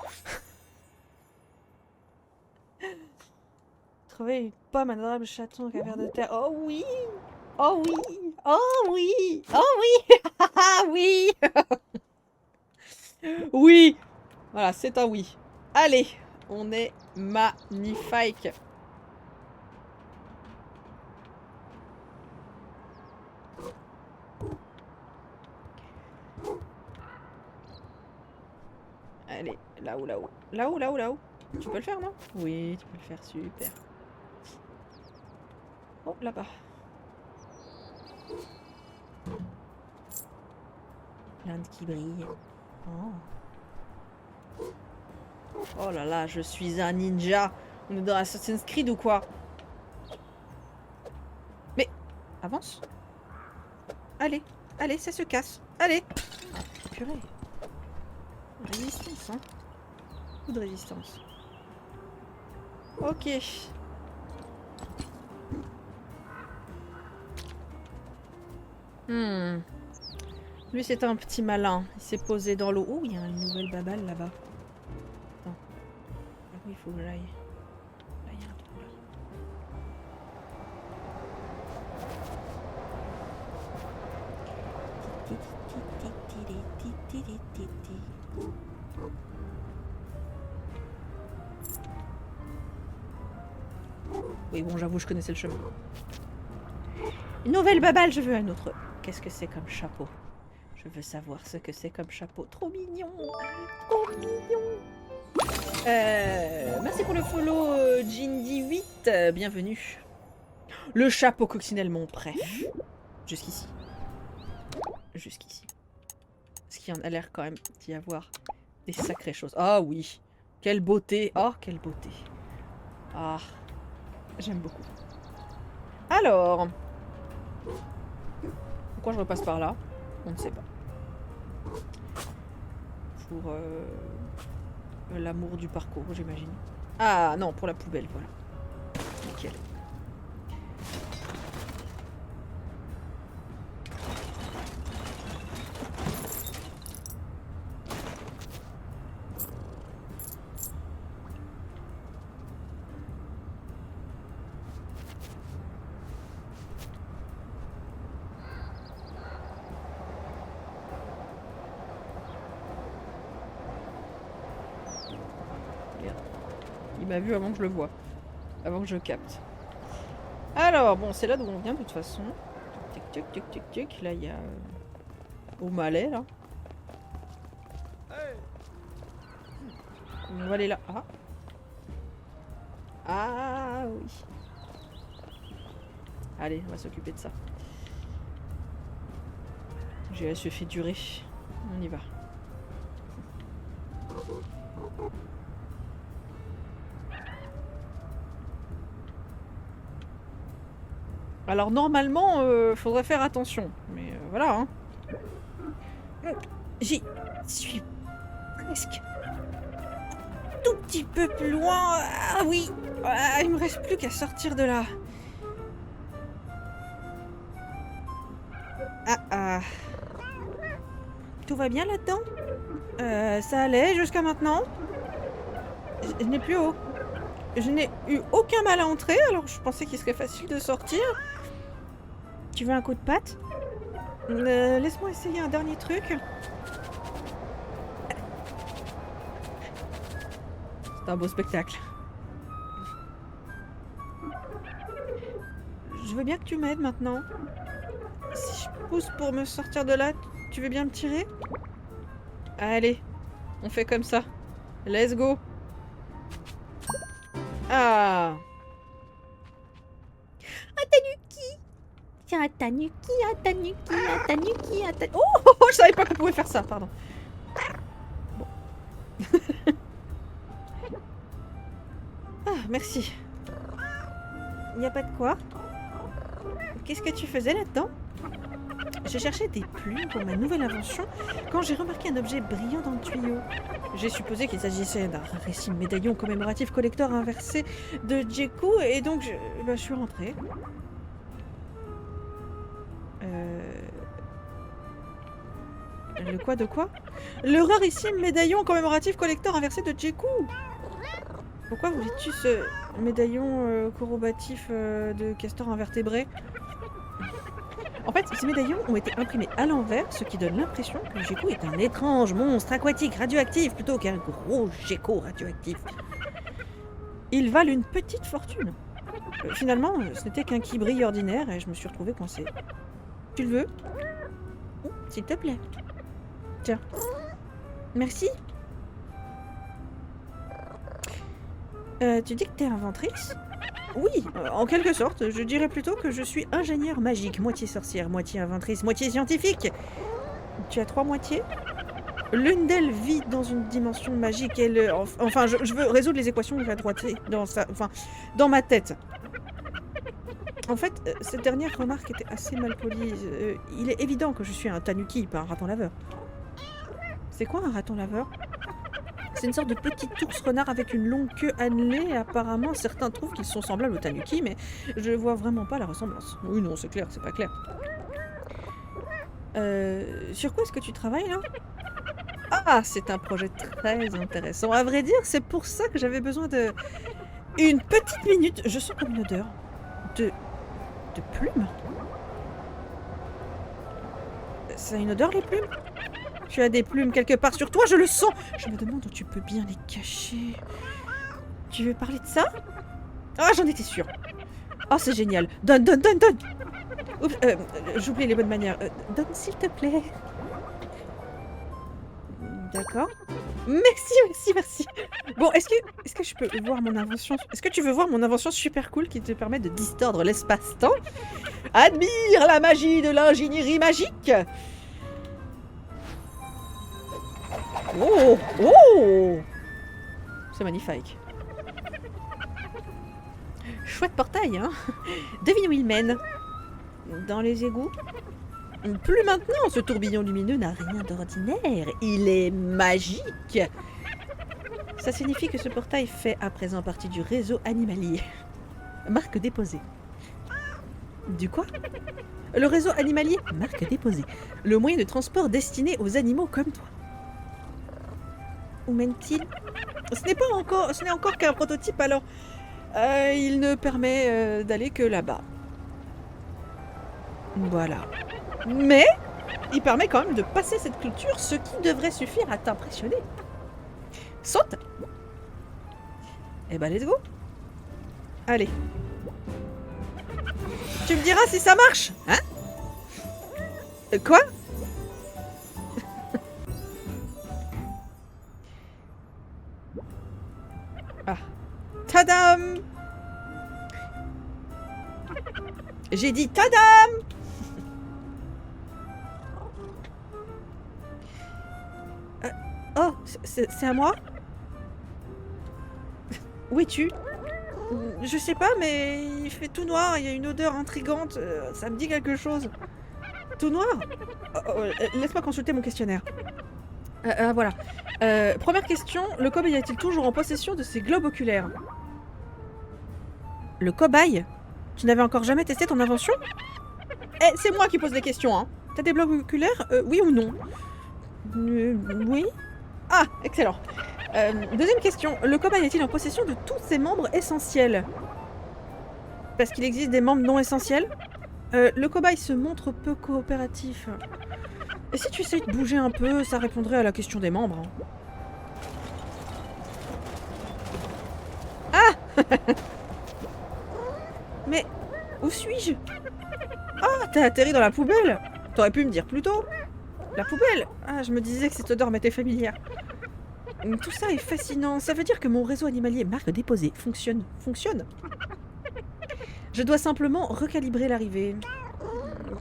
Trouver une pomme, un adorable chaton au caverne de terre. Oh oui! Oh oui! Oh oui! Oh oui! Ah oui! Oui! Voilà, c'est un oui. Allez, on est magnifique. Allez, là-haut, là-haut. Là-haut, là-haut, là-haut. Tu peux le faire, non? Oui, tu peux le faire, super. Oh, là-bas. L'Inde qui brille. Oh. Oh là là, je suis un ninja. On est dans Assassin's Creed ou quoi? Mais, avance. Allez, allez, ça se casse. Allez. Ah, purée. Résistance, hein. Beaucoup de résistance. Ok. Lui, c'est un petit malin. Il s'est posé dans l'eau. Oh, il y a une nouvelle babale là-bas. Attends. Ah oui, il faut que j'aille. Là, il y a un trou là. Oui, bon, j'avoue, je connaissais le chemin. Une nouvelle babale, je veux un autre. Qu'est-ce que c'est comme chapeau? Je veux savoir ce que c'est comme chapeau. Trop mignon! Trop mignon! Merci pour le follow, Jindy8. Bienvenue. Le chapeau coccinelle, mon prêt. Jusqu'ici. Jusqu'ici. Parce qu'il y en a l'air quand même d'y avoir des sacrées choses. Ah oui! Quelle beauté! Oh, quelle beauté! Ah, j'aime beaucoup. Alors... Pourquoi je repasse par là? On ne sait pas. Pour l'amour du parcours, j'imagine. Ah non, pour la poubelle, voilà. Nickel. Il m'a vu avant que je le voie. Avant que je capte. Alors, bon, c'est là d'où on vient de toute façon. Tic, tic, tic, tic, tic. Là, il y a... au malais, là. On va aller là. Ah. Ah, oui. Allez, on va s'occuper de ça. J'ai se fait durer. On y va. Alors normalement, faudrait faire attention. Mais voilà, hein. J'y suis presque tout petit peu plus loin. Ah oui, ah, il me reste plus qu'à sortir de là. Ah. Tout va bien là-dedans? Ça allait jusqu'à maintenant. Je n'ai plus haut. Je n'ai eu aucun mal à entrer, alors je pensais qu'il serait facile de sortir. Tu veux un coup de patte? Laisse-moi essayer un dernier truc. C'est un beau spectacle. Je veux bien que tu m'aides maintenant. Si je pousse pour me sortir de là, tu veux bien me tirer? Allez, on fait comme ça. Let's go. Ah. Ah, t'as du qui? Tiens, un tanuki, un tanuki, un tanuki, un tanuki. Oh, je savais pas qu'on pouvait faire ça, pardon. Bon. Ah, merci. Y a pas de quoi. Qu'est-ce que tu faisais là-dedans? Je cherchais des plumes pour ma nouvelle invention quand j'ai remarqué un objet brillant dans le tuyau. J'ai supposé qu'il s'agissait d'un rarissime médaillon commémoratif collector inversé de Jeku et donc je suis rentrée. Le quoi de quoi? Le rarissime médaillon commémoratif collector inversé de Jeku. Pourquoi voulais-tu ce médaillon corrobatif de castor invertébré? En fait, ces médaillons ont été imprimés à l'envers, ce qui donne l'impression que Jeku est un étrange monstre aquatique radioactif plutôt qu'un gros gecko radioactif. Ils valent une petite fortune. Finalement, ce n'était qu'un qui-brille ordinaire et je me suis retrouvée coincée. Tu le veux? S'il te plaît. Tiens. Merci. Tu dis que t'es inventrice? Oui, en quelque sorte. Je dirais plutôt que je suis ingénieure magique, moitié sorcière, moitié inventrice, moitié scientifique. Tu as 3 moitiés? L'une d'elles vit dans une dimension magique et enfin, je veux résoudre les équations de la droitier dans ma tête. En fait, cette dernière remarque était assez mal polie. Il est évident que je suis un tanuki, pas un raton laveur. C'est quoi un raton laveur? C'est une sorte de petit ours renard avec une longue queue annelée. Apparemment, certains trouvent qu'ils sont semblables au tanuki, mais je vois vraiment pas la ressemblance. Oui, non, c'est clair, c'est pas clair. Sur quoi est-ce que tu travailles, là? Ah, c'est un projet très intéressant. À vrai dire, c'est pour ça que j'avais besoin de... Une petite minute. Je sens comme une odeur de plumes. Ça a une odeur, les plumes? Tu as des plumes quelque part sur toi, je le sens. Je me demande où tu peux bien les cacher. Tu veux parler de ça? Ah, j'en étais sûre. Oh, c'est génial. Donne. Oups, j'oublie les bonnes manières. Donne, s'il te plaît. D'accord. Merci. Bon, est-ce que je peux voir mon invention? Est-ce que tu veux voir mon invention super cool qui te permet de distordre l'espace-temps? Admire la magie de l'ingénierie magique. Oh! C'est magnifique. Chouette portail, hein? Devine où il mène. Dans les égouts? Plus maintenant, ce tourbillon lumineux n'a rien d'ordinaire. Il est magique. Ça signifie que ce portail fait à présent partie du réseau animalier. Marque déposée. Du quoi? Le réseau animalier, marque déposée. Le moyen de transport destiné aux animaux comme toi. Où mène-t-il? Ce n'est encore qu'un prototype, alors il ne permet d'aller que là-bas. Voilà. Mais il permet quand même de passer cette clôture, ce qui devrait suffire à t'impressionner. Saute! Eh ben, let's go! Allez. Tu me diras si ça marche, hein? Quoi? Ah. Tadam! J'ai dit tadam! Oh, c'est à moi? Où es-tu? Je sais pas, mais il fait tout noir, il y a une odeur intrigante, ça me dit quelque chose. Tout noir? Laisse-moi consulter mon questionnaire. Voilà. Première question, le cobaye est-il toujours en possession de ses globes oculaires? Le cobaye? Tu n'avais encore jamais testé ton invention? Eh, c'est moi qui pose les questions, hein. T'as des globes oculaires? Oui ou non? Oui. Ah, excellent. Deuxième question, le cobaye est-il en possession de tous ses membres essentiels? Parce qu'il existe des membres non essentiels? Le cobaye se montre peu coopératif. Et si tu essayes de bouger un peu, ça répondrait à la question des membres. Ah! Mais où suis-je? Ah, t'as atterri dans la poubelle! T'aurais pu me dire plus tôt. La poubelle! Ah, je me disais que cette odeur m'était familière. Tout ça est fascinant. Ça veut dire que mon réseau animalier marque déposée fonctionne. Je dois simplement recalibrer l'arrivée.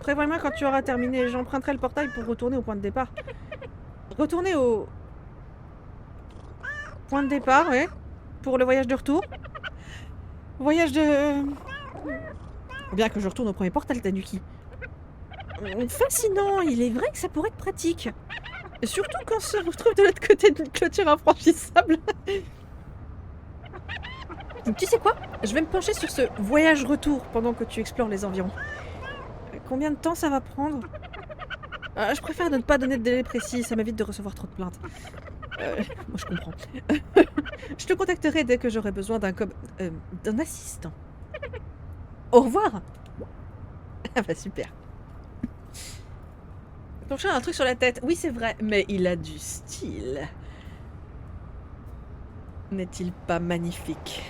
Prévois-moi quand tu auras terminé. J'emprunterai le portail pour retourner au point de départ. Retourner au point de départ, ouais. Pour le voyage de retour. Voyage de... Bien que je retourne au premier portal, Tanuki. Fascinant, il est vrai que ça pourrait être pratique. Surtout quand on se retrouve de l'autre côté d'une clôture infranchissable. Tu sais quoi? Je vais me pencher sur ce voyage retour pendant que tu explores les environs. Combien de temps ça va prendre? Je préfère ne pas donner de délai précis, ça m'évite de recevoir trop de plaintes. Moi je comprends. Je te contacterai dès que j'aurai besoin d'un assistant. Au revoir. Ah bah super. Ton chat a un truc sur la tête. Oui c'est vrai, mais il a du style. N'est-il pas magnifique?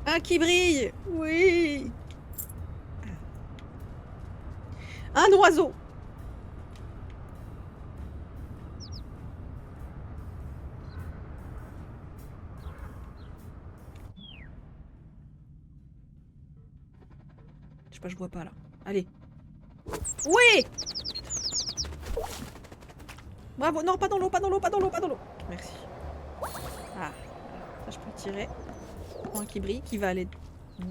Un qui brille. Oui. Un oiseau. Je sais pas, je vois pas là. Allez. Oui. Bravo. Non, pas dans l'eau, pas dans l'eau, pas dans l'eau, pas dans l'eau. Merci. Ah. Ça, je peux tirer. Un qui brille, qui va aller... Ouais.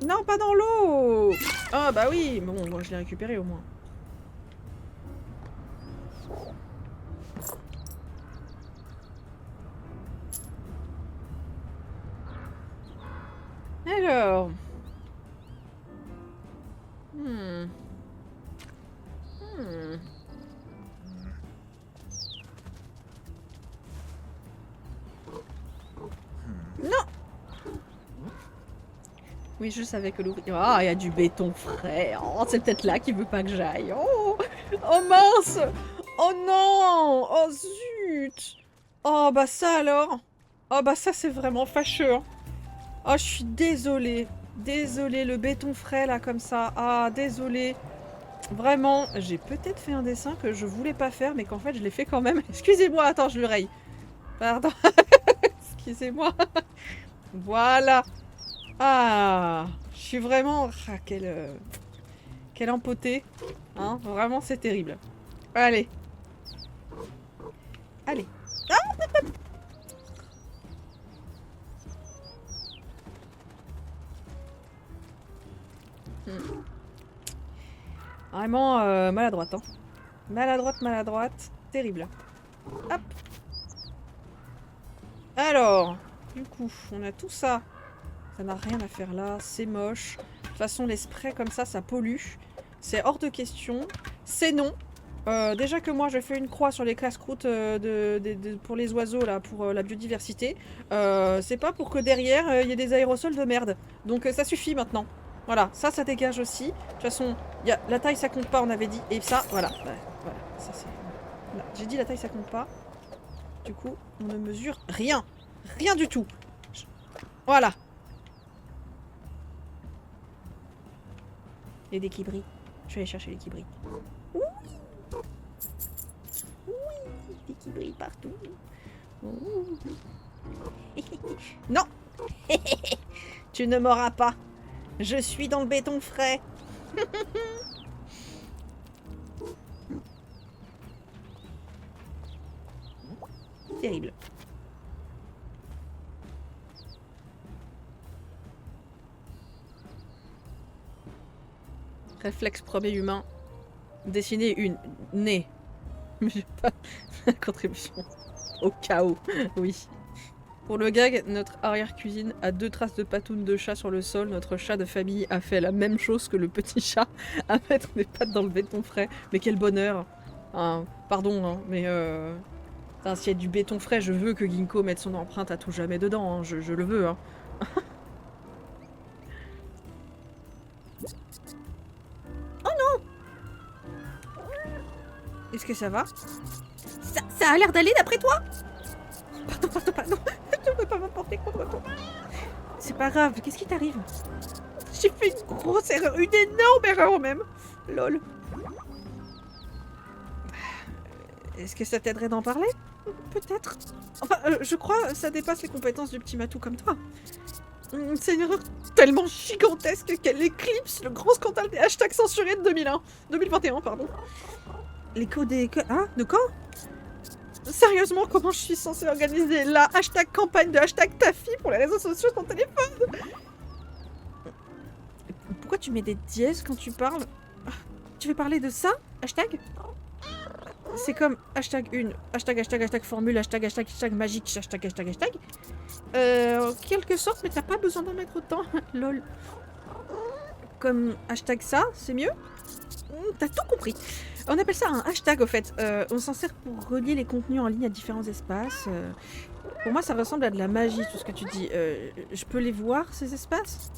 Non, pas dans l'eau. Ah bah oui. Bon, moi, je l'ai récupéré au moins. Alors... Non. Oui, je savais que l'ouvrier... Ah, il y a du béton frais. Oh, c'est peut-être là qu'il veut pas que j'aille. Oh, oh mince. Oh non. Oh zut. Oh bah ça alors. Oh bah ça c'est vraiment fâcheux. Oh, je suis désolée. Désolée, le béton frais là comme ça. Ah, désolée. Vraiment, j'ai peut-être fait un dessin que je voulais pas faire, mais qu'en fait je l'ai fait quand même. Excusez-moi, attends, je le raye. Pardon. Excusez-moi. Voilà. Ah, je suis vraiment... Ah, quelle empotée. Hein, vraiment, c'est terrible. Allez. Allez. Ah, Vraiment maladroite, hein. Maladroite, maladroite. Terrible. Hop. Alors, du coup, on a tout ça. Ça n'a rien à faire là, c'est moche. De toute façon, les sprays comme ça pollue. C'est hors de question. C'est non. Déjà que moi, je fais une croix sur les casse-croûtes pour les oiseaux, là, pour la biodiversité. C'est pas pour que derrière, il y ait des aérosols de merde. Donc ça suffit maintenant. Voilà, ça dégage aussi. De toute façon, la taille, ça compte pas, on avait dit. Et ça, voilà. Voilà, ça c'est... J'ai dit la taille, ça compte pas. Du coup, on ne mesure rien. Rien du tout. Voilà. Et des qui brillent. Je vais aller chercher les qui brillent. Oui. Oui, des qui brillent partout. Non. Tu ne m'auras pas. Je suis dans le béton frais. Terrible. Réflexe premier humain. Dessiner une nez. Mais j'ai pas la contribution au chaos. Oui. Pour le gag, notre arrière-cuisine a 2 traces de patounes de chat sur le sol. Notre chat de famille a fait la même chose que le petit chat à mettre des pattes dans le béton frais. Mais quel bonheur. Hein, pardon, hein, mais s'il y a du béton frais, je veux que Ginkgo mette son empreinte à tout jamais dedans. Hein, je le veux. Hein. Oh non! Est-ce que ça va? Ça a l'air d'aller d'après toi? Pardon. Je ne peux pas m'emporter contre toi. C'est pas grave, qu'est-ce qui t'arrive? J'ai fait une grosse erreur, une énorme erreur même. Lol. Est-ce que ça t'aiderait d'en parler? Peut-être. Enfin, je crois ça dépasse les compétences du petit matou comme toi. C'est une erreur tellement gigantesque qu'elle éclipse le grand scandale des hashtags censurés de 2021, pardon. L'écho des... Hein? De quand? Sérieusement, comment je suis censée organiser la hashtag campagne de hashtag Taffy pour les réseaux sociaux sur ton téléphone? Pourquoi tu mets des dièses quand tu parles? Tu veux parler de ça? Hashtag? C'est comme hashtag une, hashtag formule, hashtag magique, hashtag. En quelque sorte, mais t'as pas besoin d'en mettre autant. Lol. Comme hashtag ça, c'est mieux? T'as tout compris. On appelle ça un hashtag au fait. On s'en sert pour relier les contenus en ligne à différents espaces. Pour moi, ça ressemble à de la magie, tout ce que tu dis. Je peux les voir, ces espaces?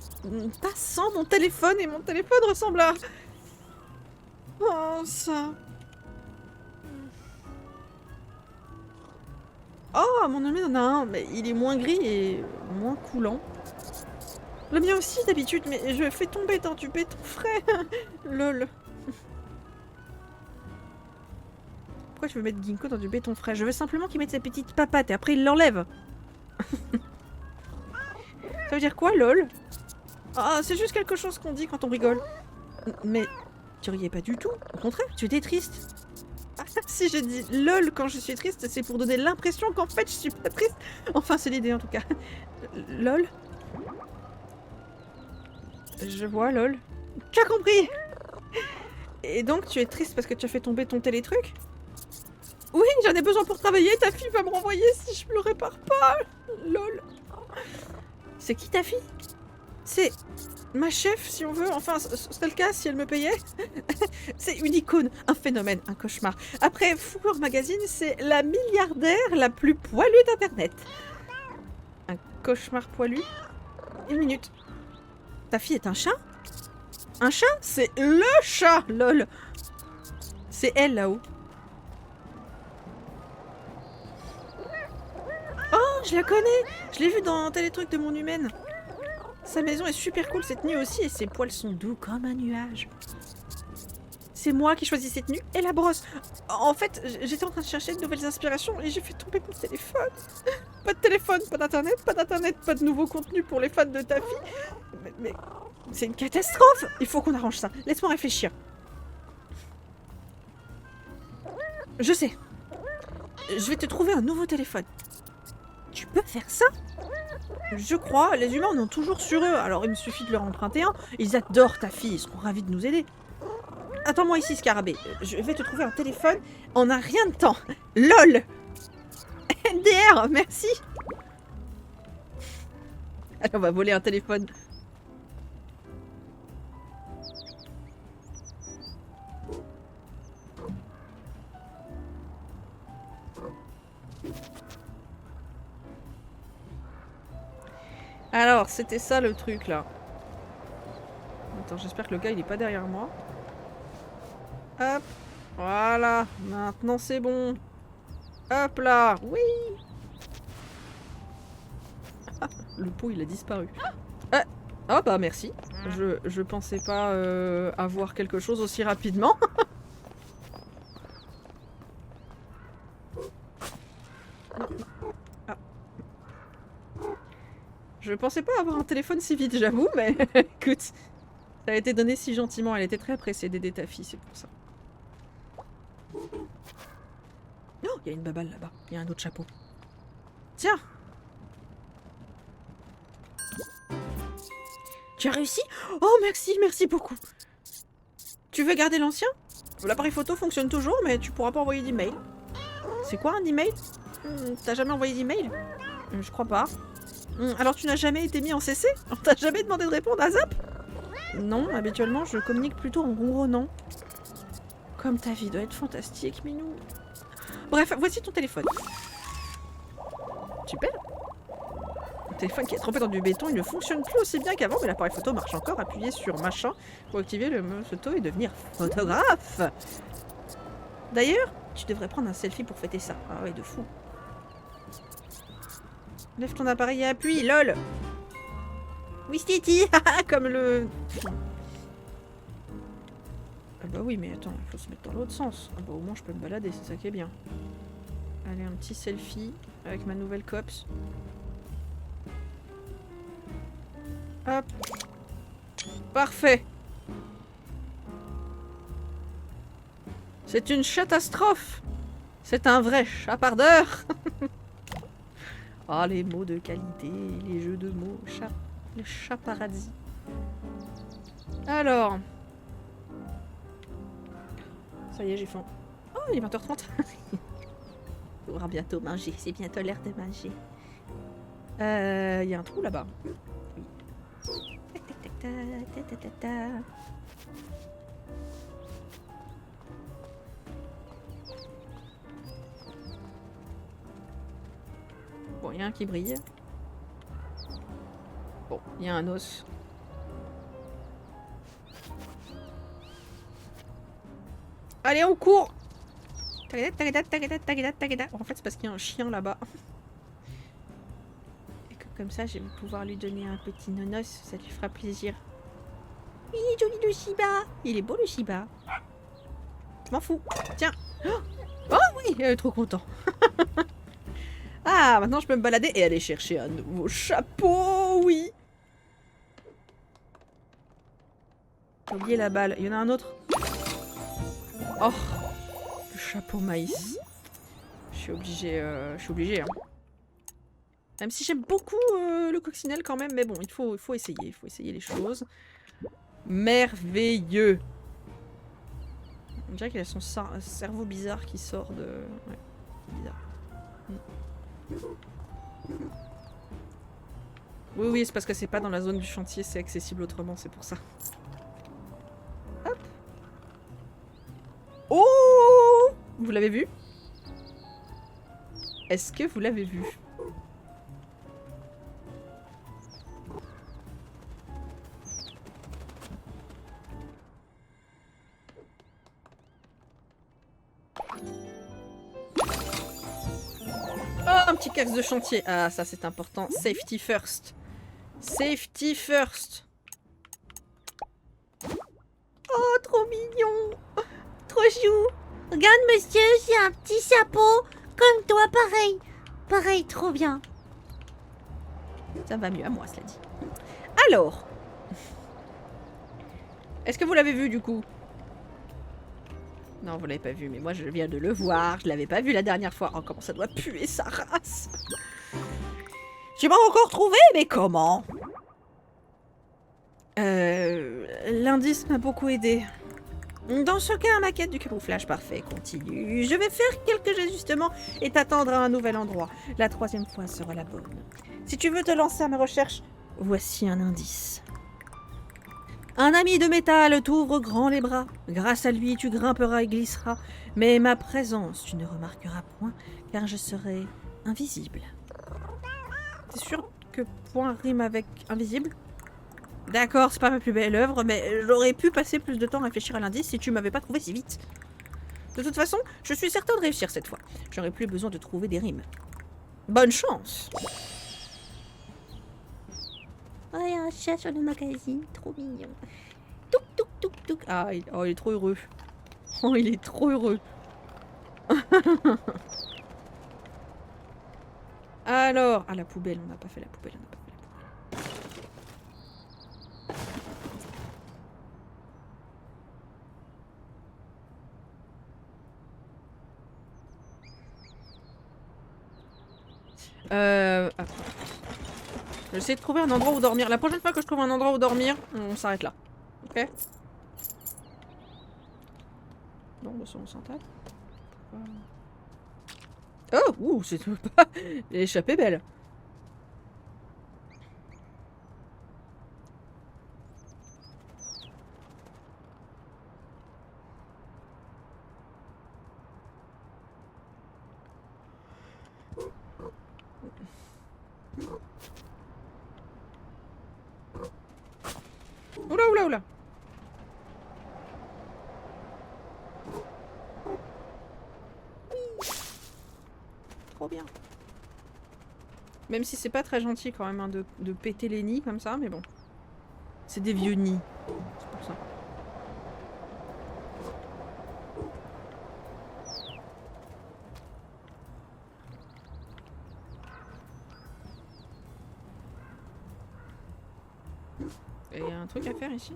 Pas sans mon téléphone, et mon téléphone ressemble à... Oh, ça... Oh, mon ami en a un, mais il est moins gris et moins coulant. Le mien aussi d'habitude, mais je fais tomber dans du béton frais. Lol. Pourquoi tu veux mettre Ginkgo dans du béton frais? Je veux simplement qu'il mette sa petite papate et après il l'enlève. Ça veut dire quoi, lol? Ah, c'est juste quelque chose qu'on dit quand on rigole. Mais tu riais pas du tout. Au contraire, tu étais triste. Ah, si je dis lol quand je suis triste, c'est pour donner l'impression qu'en fait je suis pas triste. Enfin, c'est l'idée en tout cas. Lol. Je vois, lol. Tu as compris. Et donc tu es triste parce que tu as fait tomber ton télétruc? Oui, j'en ai besoin pour travailler, ta fille va me renvoyer si je me le répare pas. Lol. C'est qui ta fille? C'est ma chef, si on veut. Enfin, ce serait le cas si elle me payait. C'est une icône, un phénomène, un cauchemar. Après Fouloir Magazine, c'est la milliardaire la plus poilue d'Internet. Un cauchemar poilu? Une minute. Ta fille est un chat? Un chat? C'est le chat, lol. C'est elle là-haut. Oh, je la connais. Je l'ai vue dans Télétruc de mon humaine. Sa maison est super cool cette nuit aussi et ses poils sont doux comme un nuage. C'est moi qui choisis cette tenue et la brosse. En fait, j'étais en train de chercher de nouvelles inspirations et j'ai fait tomber mon téléphone. Pas de téléphone, pas d'internet, pas de nouveau contenu pour les fans de ta fille. Mais c'est une catastrophe. Il faut qu'on arrange ça. Laisse-moi réfléchir. Je sais. Je vais te trouver un nouveau téléphone. Tu peux faire ça? Je crois, les humains en ont toujours sur eux, alors il me suffit de leur emprunter un. Ils adorent ta fille, ils seront ravis de nous aider. Attends-moi ici, Scarabée. Je vais te trouver un téléphone en un rien de temps. LOL. NDR, merci. Allez, on va voler un téléphone. Alors, c'était ça le truc là. Attends, j'espère que le gars il est pas derrière moi. Hop, voilà, maintenant c'est bon. Hop là, oui. Ah, le pot il a disparu. Ah bah merci. Je pensais pas avoir quelque chose aussi rapidement. Je pensais pas avoir un téléphone si vite, j'avoue, mais écoute, ça a été donné si gentiment. Elle était très pressée d'aider ta fille, c'est pour ça. Oh, il y a une baballe là-bas. Il y a un autre chapeau. Tiens. Tu as réussi? Oh, merci beaucoup. Tu veux garder l'ancien? L'appareil photo fonctionne toujours, mais tu pourras pas envoyer d'email. C'est quoi un email? T'as jamais envoyé d'email? Je crois pas. Alors tu n'as jamais été mis en CC? On t'a jamais demandé de répondre à Zap? Non, habituellement je communique plutôt en ronronnant. Comme ta vie doit être fantastique, Minou. Bref, voici ton téléphone. Super. Le téléphone qui est trempé dans du béton, il ne fonctionne plus aussi bien qu'avant, mais l'appareil photo marche encore. Appuyez sur machin pour activer le mode photo et devenir photographe. D'ailleurs, tu devrais prendre un selfie pour fêter ça. Ah ouais, de fou. Lève ton appareil et appuie, lol. Oui, Titi. Comme le... Ah bah oui, mais attends, il faut se mettre dans l'autre sens. Ah bah au moins je peux me balader, c'est ça qui est bien. Allez, un petit selfie avec ma nouvelle cops. Hop. Parfait. C'est une catastrophe. C'est un vrai chapardeur. Ah, les mots de qualité, les jeux de mots. Le chat paradis. Alors. Ça y est, j'ai faim. Oh, il est 20h30. Il faudra bientôt manger. C'est bientôt l'heure de manger. Il y a un trou là-bas. Oui. Tac, tac, tac, tac, tac, tac. Bon, il y a un qui brille. Bon, il y a un os. Allez, on court! En fait, c'est parce qu'il y a un chien là-bas. Et que comme ça, je vais pouvoir lui donner un petit nonos, ça lui fera plaisir. Il est joli le Shiba! Il est beau le Shiba! Je m'en fous! Tiens! Oh oui! Il est trop content! Ah, maintenant je peux me balader et aller chercher un nouveau chapeau! Oui! J'ai oublié la balle. Il y en a un autre? Oh! Le chapeau maïs. Je suis obligée, hein. Même si j'aime beaucoup le coccinelle quand même, mais bon, il faut essayer. Il faut essayer les choses. Merveilleux! On dirait qu'il a son cerveau bizarre qui sort de... Ouais, bizarre. Oui, oui, c'est parce que c'est pas dans la zone du chantier, c'est accessible autrement, c'est pour ça. Hop! Oh! Vous l'avez vu? Est-ce que vous l'avez vu? Oh, un petit casse de chantier. Ah, ça c'est important. Safety first. Safety first. Oh, trop mignon. Trop chou. Regarde, monsieur, j'ai un petit chapeau. Comme toi, pareil. Pareil, trop bien. Ça va mieux à moi, cela dit. Alors. Est-ce que vous l'avez vu du coup? Non, vous l'avez pas vu, mais moi je viens de le voir. Je l'avais pas vu la dernière fois. Oh, comment ça doit puer sa race. Tu m'as encore trouvé, mais comment? L'indice m'a beaucoup aidé. Dans ce cas, ma quête du camouflage parfait continue. Je vais faire quelques ajustements et t'attendre à un nouvel endroit. La 3e fois sera la bonne. Si tu veux te lancer à mes recherches, voici un indice. Un ami de métal t'ouvre grand les bras. Grâce à lui, tu grimperas et glisseras. Mais ma présence, tu ne remarqueras point, car je serai invisible. T'es sûr que point rime avec invisible? D'accord, c'est pas ma plus belle œuvre, mais j'aurais pu passer plus de temps à réfléchir à l'indice si tu m'avais pas trouvé si vite. De toute façon, je suis certain de réussir cette fois. J'aurais plus besoin de trouver des rimes. Bonne chance! Oh, il y a un chat sur le magazine, trop mignon. Touk touk touk touk. Ah, il est trop heureux. Oh, il est trop heureux. Alors, ah la poubelle, on n'a pas fait la poubelle, Attends. Je vais essayer de trouver un endroit où dormir. La prochaine fois que je trouve un endroit où dormir, on s'arrête là. Ok? Non, bah ça on s'en tape. Oh, ouh, c'est pas... L'échappée belle. Oula, oula, oula. Trop bien. Même si c'est pas très gentil quand même hein, de péter les nids comme ça, mais bon. C'est des vieux nids. C'est pour ça. Et il y a un truc à faire ici?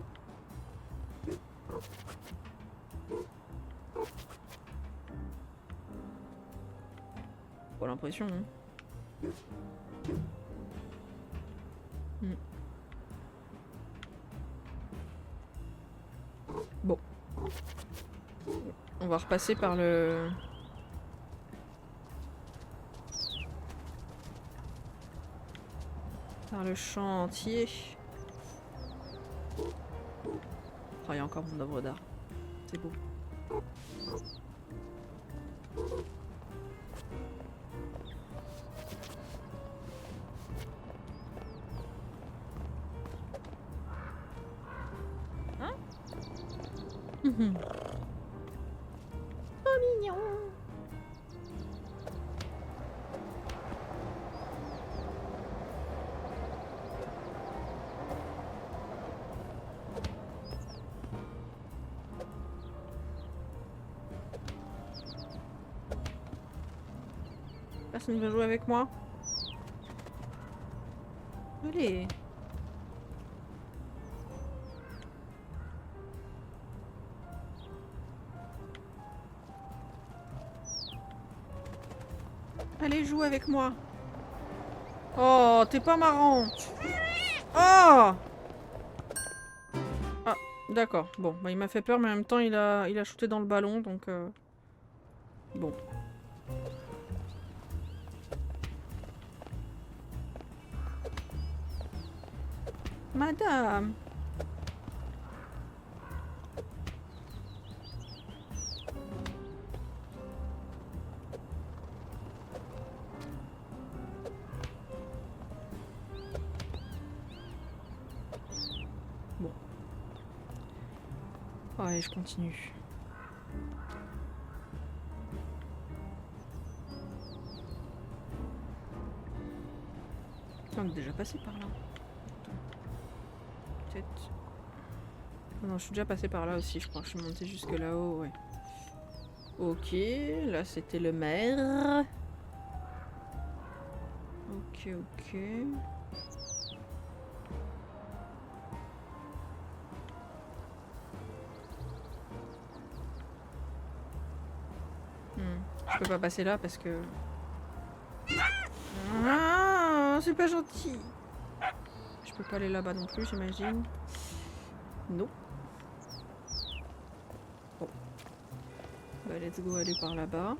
Pas l'impression, hein. Hmm. Bon. On va repasser par le... Par le champ entier. Oh, il y a encore mon œuvre d'art. C'est beau. Hein? Oh mignon. Personne ne veut jouer avec moi? Allez. Allez, joue avec moi. Oh, t'es pas marrant. Oh! Ah, d'accord. Bon, bah, il m'a fait peur, mais en même temps, il a shooté dans le ballon, donc... Bon. Madame. Bon. Oh, allez, je continue. On est déjà passé par là. Peut-être. Non, je suis déjà passé par là aussi, je crois. Je suis montée jusque là-haut, ouais. Ok, là c'était le maire. Ok, ok. Je peux pas passer là parce que... Ah, c'est pas gentil. Je peux pas aller là-bas non plus, j'imagine. Non. Bon. Bah, let's go aller par là-bas.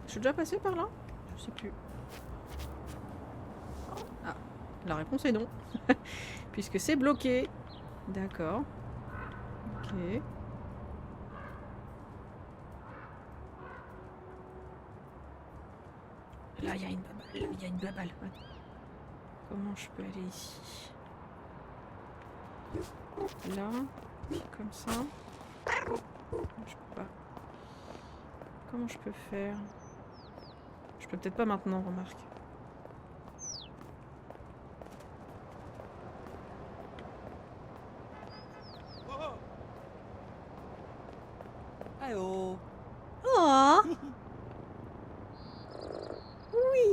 Je suis déjà passé par là? Je sais plus. Ah, la réponse est non. Puisque c'est bloqué. D'accord. Ok. Là, il y a une babale. Il y a une babale. Comment je peux aller ici? Là. Comme ça. Je peux pas. Comment je peux faire? Je peux peut-être pas maintenant, remarque. Oh. Oh,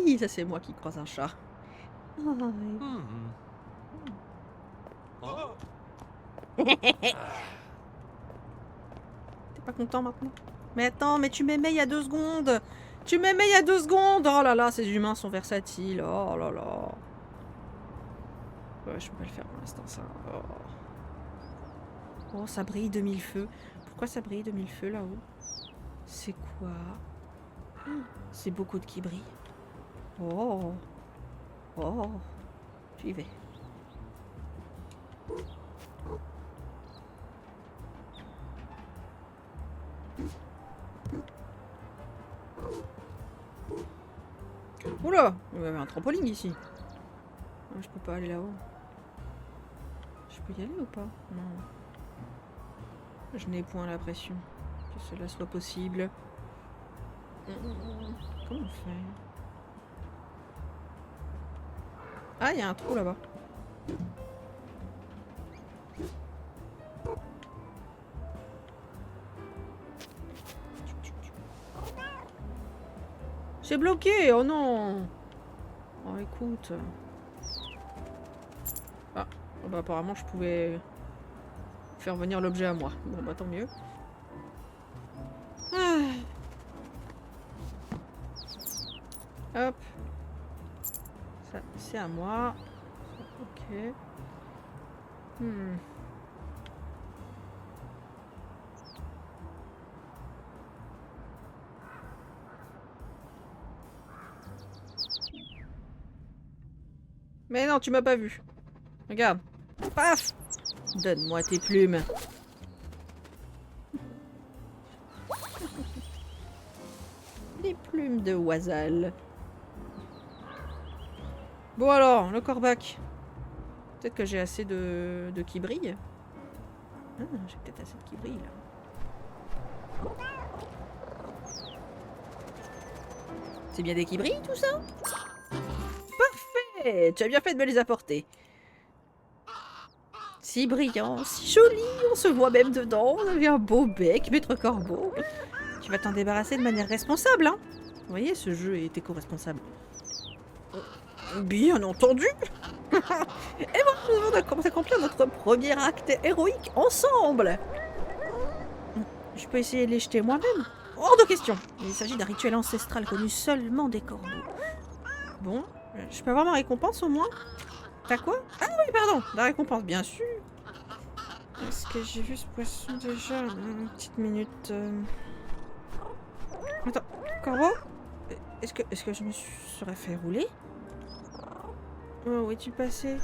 Oui, ça c'est moi qui croise un chat. oh. T'es pas content maintenant? Mais attends, mais tu m'aimais il y a 2 secondes! Tu m'aimais il y a 2 secondes! Oh là là, ces humains sont versatiles. Oh là là. Ouais, je peux pas le faire pour l'instant, ça. Oh. Oh, ça brille de 1000 feux. Pourquoi ça brille de 1000 feux là-haut? C'est quoi? C'est beaucoup de qui brille. Oh. Oh. J'y vais. Oula! Il y avait un trampoline ici. Ah, je peux pas aller là-haut. Je peux y aller ou pas? Non. Je n'ai point la pression que cela soit possible. Comment on fait? Ah, il y a un trou là-bas. C'est bloqué! Oh non! écoute. Ah, oh bah apparemment je pouvais faire venir l'objet à moi. Bon bah tant mieux. Ah. Hop. Ça, c'est à moi. Ok. Mais non, tu m'as pas vu. Regarde. Paf! Donne-moi tes plumes. Les plumes de Oisal. Bon alors, le corbac. Peut-être que j'ai assez de qui brille. Ah, j'ai peut-être assez de qui brille là. C'est bien des qui brillent tout ça? Parfait! Tu as bien fait de me les apporter. Si brillant, si joli, on se voit même dedans. On avait un beau bec, maître corbeau. Tu vas t'en débarrasser de manière responsable, hein? Vous voyez, ce jeu est éco-responsable. Bien entendu. Et bon, nous avons accompli notre premier acte héroïque ensemble. Je peux essayer de les jeter moi-même? Hors de question. Il s'agit d'un rituel ancestral connu seulement des corbeaux. Bon, je peux avoir ma récompense au moins? T'as quoi? Ah oui, pardon, la récompense, bien sûr. Est-ce que j'ai vu ce poisson déjà? Une petite minute. Attends, corbeau? Est-ce que je me serais fait rouler? Oh, où es-tu passé?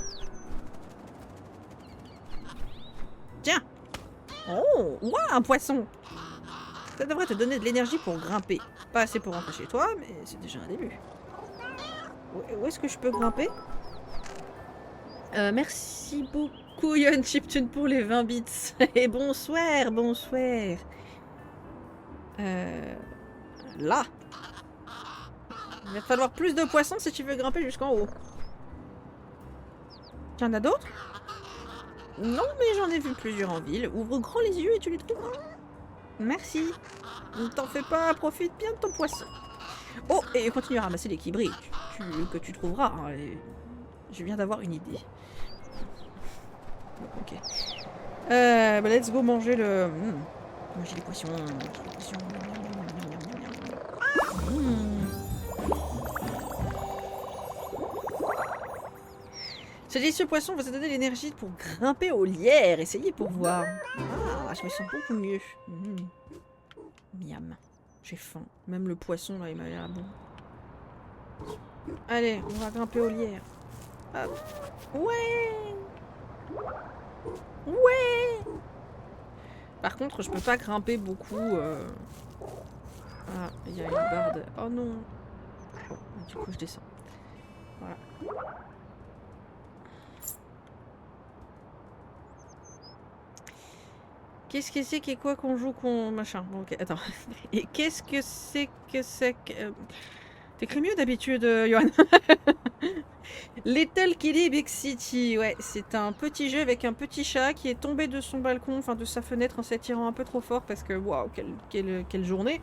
Tiens! Oh! Ouah, un poisson! Ça devrait te donner de l'énergie pour grimper. Pas assez pour rentrer chez toi, mais c'est déjà un début. Où est-ce que je peux grimper? Merci beaucoup, Yon Chiptune, pour les 20 bits. Et bonsoir, bonsoir. Là. Il va te falloir plus de poissons si tu veux grimper jusqu'en haut. T'en as d'autres? Non, mais j'en ai vu plusieurs en ville. Ouvre grand les yeux et tu les trouveras. Merci. Ne t'en fais pas, profite bien de ton poisson. Oh, et continue à ramasser les qui brillent que tu trouveras. Hein, je viens d'avoir une idée. Ok. Bah, let's go manger le... Manger les poissons. Ce délicieux poisson vous a donné l'énergie pour grimper au lierre. Essayez pour voir. Ah, je me sens beaucoup mieux. Miam. J'ai faim. Même le poisson, là, il m'a l'air bon. Allez, on va grimper au lierre. Hop. Ouais! Ouais! Par contre, je peux pas grimper beaucoup. Ah, il y a une barre de... Oh non! Bon, du coup, je descends. Voilà. Qu'est-ce que c'est que quoi qu'on joue qu'on machin? Bon, ok, attends. Et qu'est-ce que c'est que... T'écris mieux d'habitude, Johan. Little Kitty Big City, ouais, c'est un petit jeu avec un petit chat qui est tombé de son balcon, enfin de sa fenêtre en s'attirant un peu trop fort parce que waouh, quelle journée.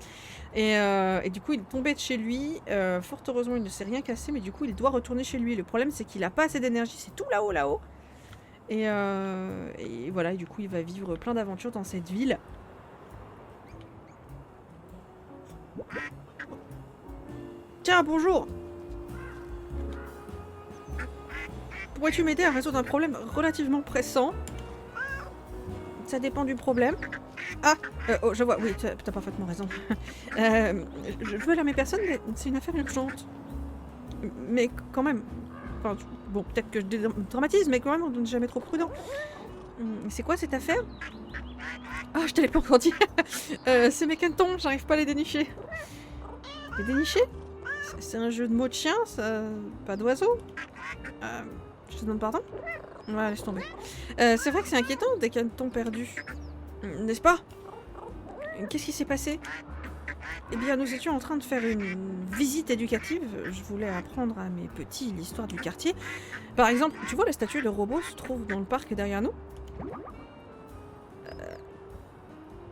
Et du coup, il est tombé de chez lui. Fort heureusement, il ne s'est rien cassé, mais du coup, il doit retourner chez lui. Le problème, c'est qu'il a pas assez d'énergie, c'est tout là-haut. Et voilà, et du coup, il va vivre plein d'aventures dans cette ville. Tiens, bonjour! Pourrais-tu m'aider à résoudre un problème relativement pressant? Ça dépend du problème. Ah, oh, je vois, oui, t'as parfaitement raison. Je veux alarmer personne, mais c'est une affaire urgente. Mais quand même... Enfin, bon, peut-être que je dramatise, mais quand même, on n'est jamais trop prudent. C'est quoi cette affaire? Ah, je te l'ai pas encore dit. C'est mes cantons, j'arrive pas à les dénicher. Les dénicher? C'est un jeu de mots de chien, ça... Pas d'oiseau? Je te demande pardon? Ouais, laisse tomber. C'est vrai que c'est inquiétant, des cantons perdus. N'est-ce pas? Qu'est-ce qui s'est passé? Eh bien, nous étions en train de faire une visite éducative. Je voulais apprendre à mes petits l'histoire du quartier. Par exemple, tu vois, la statue de robot se trouve dans le parc derrière nous?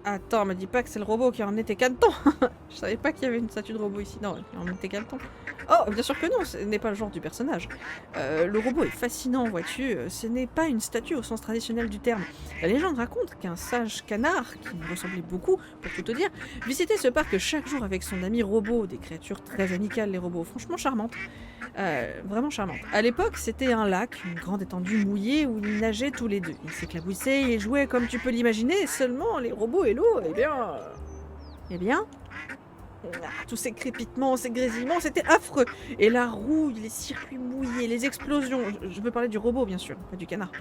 Attends, me dis pas que c'est le robot qui a emmené tes canetons. Je savais pas qu'il y avait une statue de robot ici. Non, il a emmené tes canetons. Oh, bien sûr que non, ce n'est pas le genre du personnage. Le robot est fascinant, vois-tu. Ce n'est pas une statue au sens traditionnel du terme. La légende raconte qu'un sage canard, qui me ressemblait beaucoup, pour tout te dire, visitait ce parc chaque jour avec son ami robot, des créatures très amicales, les robots, franchement charmantes. Vraiment charmantes. À l'époque, c'était un lac, une grande étendue mouillée où ils nageaient tous les deux. Ils s'éclaboussaient et jouaient comme tu peux l'imaginer, seulement les robots et l'eau, eh bien... Eh bien... tous ces crépitements, ces grésillements, c'était affreux. Et la rouille, les circuits mouillés, les explosions... Je veux parler du robot, bien sûr, pas du canard.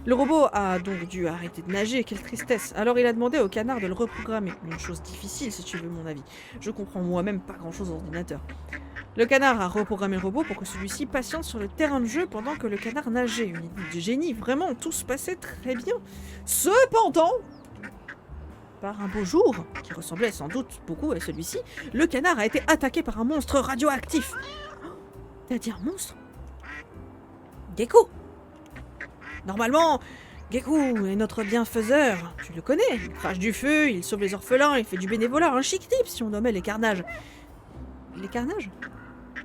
Le robot a donc dû arrêter de nager, quelle tristesse. Alors il a demandé au canard de le reprogrammer. Une chose difficile, si tu veux mon avis. Je comprends moi-même pas grand-chose aux ordinateurs. Le canard a reprogrammé le robot pour que celui-ci patiente sur le terrain de jeu pendant que le canard nageait. Une idée de génie, vraiment, tout se passait très bien. Cependant... Par un beau jour, qui ressemblait sans doute beaucoup à celui-ci, le canard a été attaqué par un monstre radioactif. T'as dit un monstre? Gecko. Normalement, Gecko est notre bienfaiseur. Tu le connais, il crache du feu, il sauve les orphelins, il fait du bénévolat, un chic type si on nommait les carnages. Les carnages?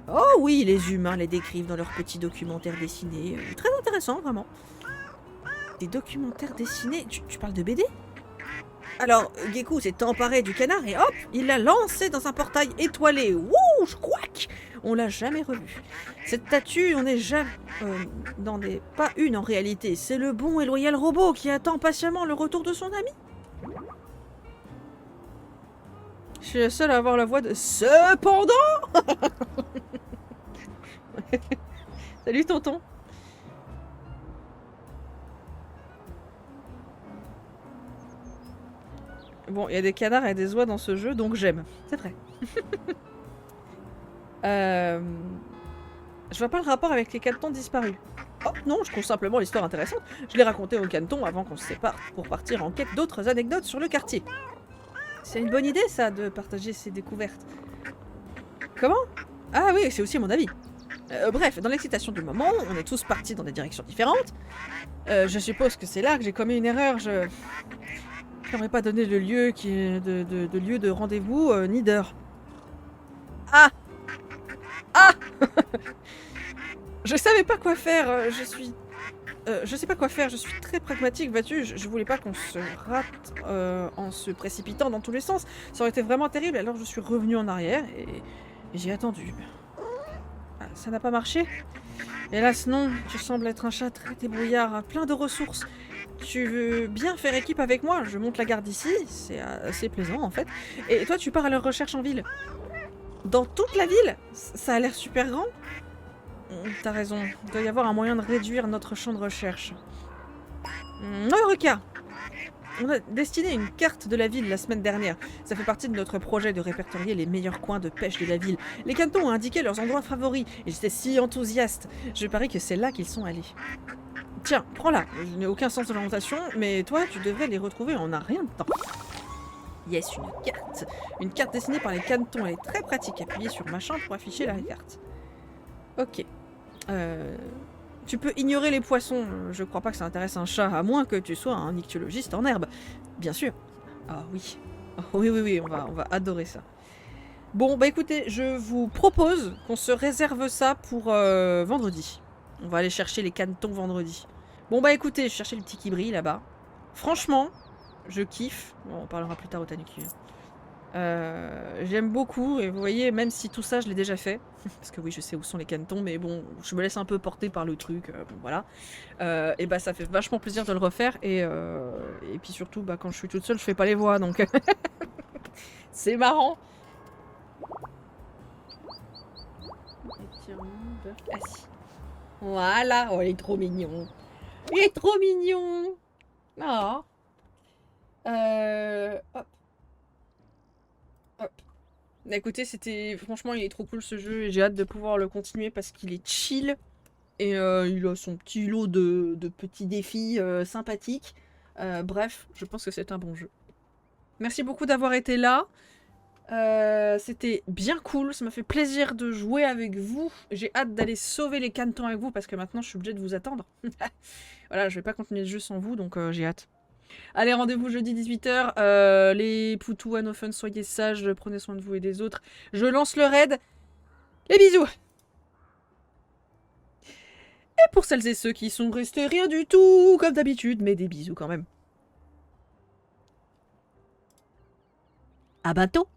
Oh oui, les humains les décrivent dans leurs petits documentaires dessinés. Très intéressant, vraiment. Des documentaires dessinés? Tu parles de BD? Alors, Gecko s'est emparé du canard et hop, il l'a lancé dans un portail étoilé. Wouh, couac. On l'a jamais revu. Cette statue, on n'est jamais... n'en est pas une en réalité. C'est le bon et loyal robot qui attend patiemment le retour de son ami. Je suis la seule à avoir la voix de... Cependant. Salut tonton. Bon, il y a des canards et des oies dans ce jeu, donc j'aime. C'est vrai. Je vois pas le rapport avec les canetons disparus. Oh non, je trouve simplement l'histoire intéressante. Je l'ai raconté aux canetons avant qu'on se sépare pour partir en quête d'autres anecdotes sur le quartier. C'est une bonne idée, ça, de partager ses découvertes. Comment? Ah oui, c'est aussi mon avis. Bref, dans l'excitation du moment, on est tous partis dans des directions différentes. Je suppose que c'est là que j'ai commis une erreur. Je n'aimerais pas donner le lieu qui est de lieu de rendez-vous ni d'heure. Ah! Ah! Je savais pas quoi faire. Je sais pas quoi faire. Je suis très pragmatique, vois-tu. Je voulais pas qu'on se rate en se précipitant dans tous les sens. Ça aurait été vraiment terrible. Alors je suis revenue en arrière et j'ai attendu. Ah, ça n'a pas marché? Hélas non. Tu sembles être un chat très débrouillard, plein de ressources. Tu veux bien faire équipe avec moi? Je monte la garde ici, c'est assez plaisant en fait. Et toi tu pars à leur recherche en ville? Dans toute la ville? Ça a l'air super grand. T'as raison, il doit y avoir un moyen de réduire notre champ de recherche. Eureka! On a destiné une carte de la ville la semaine dernière. Ça fait partie de notre projet de répertorier les meilleurs coins de pêche de la ville. Les canetons ont indiqué leurs endroits favoris et j'étais si enthousiaste. Je parie que c'est là qu'ils sont allés. Tiens, prends-la. Je n'ai aucun sens de l'orientation, mais toi, tu devrais les retrouver en un rien de temps. Yes, une carte. Une carte dessinée par les canetons. Elle est très pratique. Appuyez sur machin pour afficher la carte. Ok. Tu peux ignorer les poissons. Je crois pas que ça intéresse un chat, à moins que tu sois un ichthyologiste en herbe. Bien sûr. Ah oui. Oh, oui, on va adorer ça. Bon, bah écoutez, je vous propose qu'on se réserve ça pour vendredi. On va aller chercher les canetons vendredi. Bon bah écoutez, je cherchais le petit qui brille là-bas. Franchement, je kiffe. Bon, on parlera plus tard au Tanuki. J'aime beaucoup, et vous voyez, même si tout ça je l'ai déjà fait, parce que oui je sais où sont les canetons, mais bon, je me laisse un peu porter par le truc, bon voilà. Et bah ça fait vachement plaisir de le refaire, et puis surtout, bah quand je suis toute seule, je fais pas les voix, donc c'est marrant. Assis. Voilà, oh il est trop mignon. Il est trop mignon. Ah. Hop. Hop. Écoutez, c'était... Franchement, il est trop cool ce jeu et j'ai hâte de pouvoir le continuer parce qu'il est chill. Et il a son petit lot de petits défis sympathiques. Bref, je pense que c'est un bon jeu. Merci beaucoup d'avoir été là. C'était bien cool, ça m'a fait plaisir de jouer avec vous. J'ai hâte d'aller sauver les canetons avec vous parce que maintenant je suis obligée de vous attendre. Voilà, je vais pas continuer le jeu sans vous, donc j'ai hâte. Allez, rendez-vous jeudi 18h. Les poutous à no fun, soyez sages, prenez soin de vous et des autres. Je lance le raid. Les bisous. Et pour celles et ceux qui sont restés rien du tout, comme d'habitude, mais des bisous quand même. À bientôt.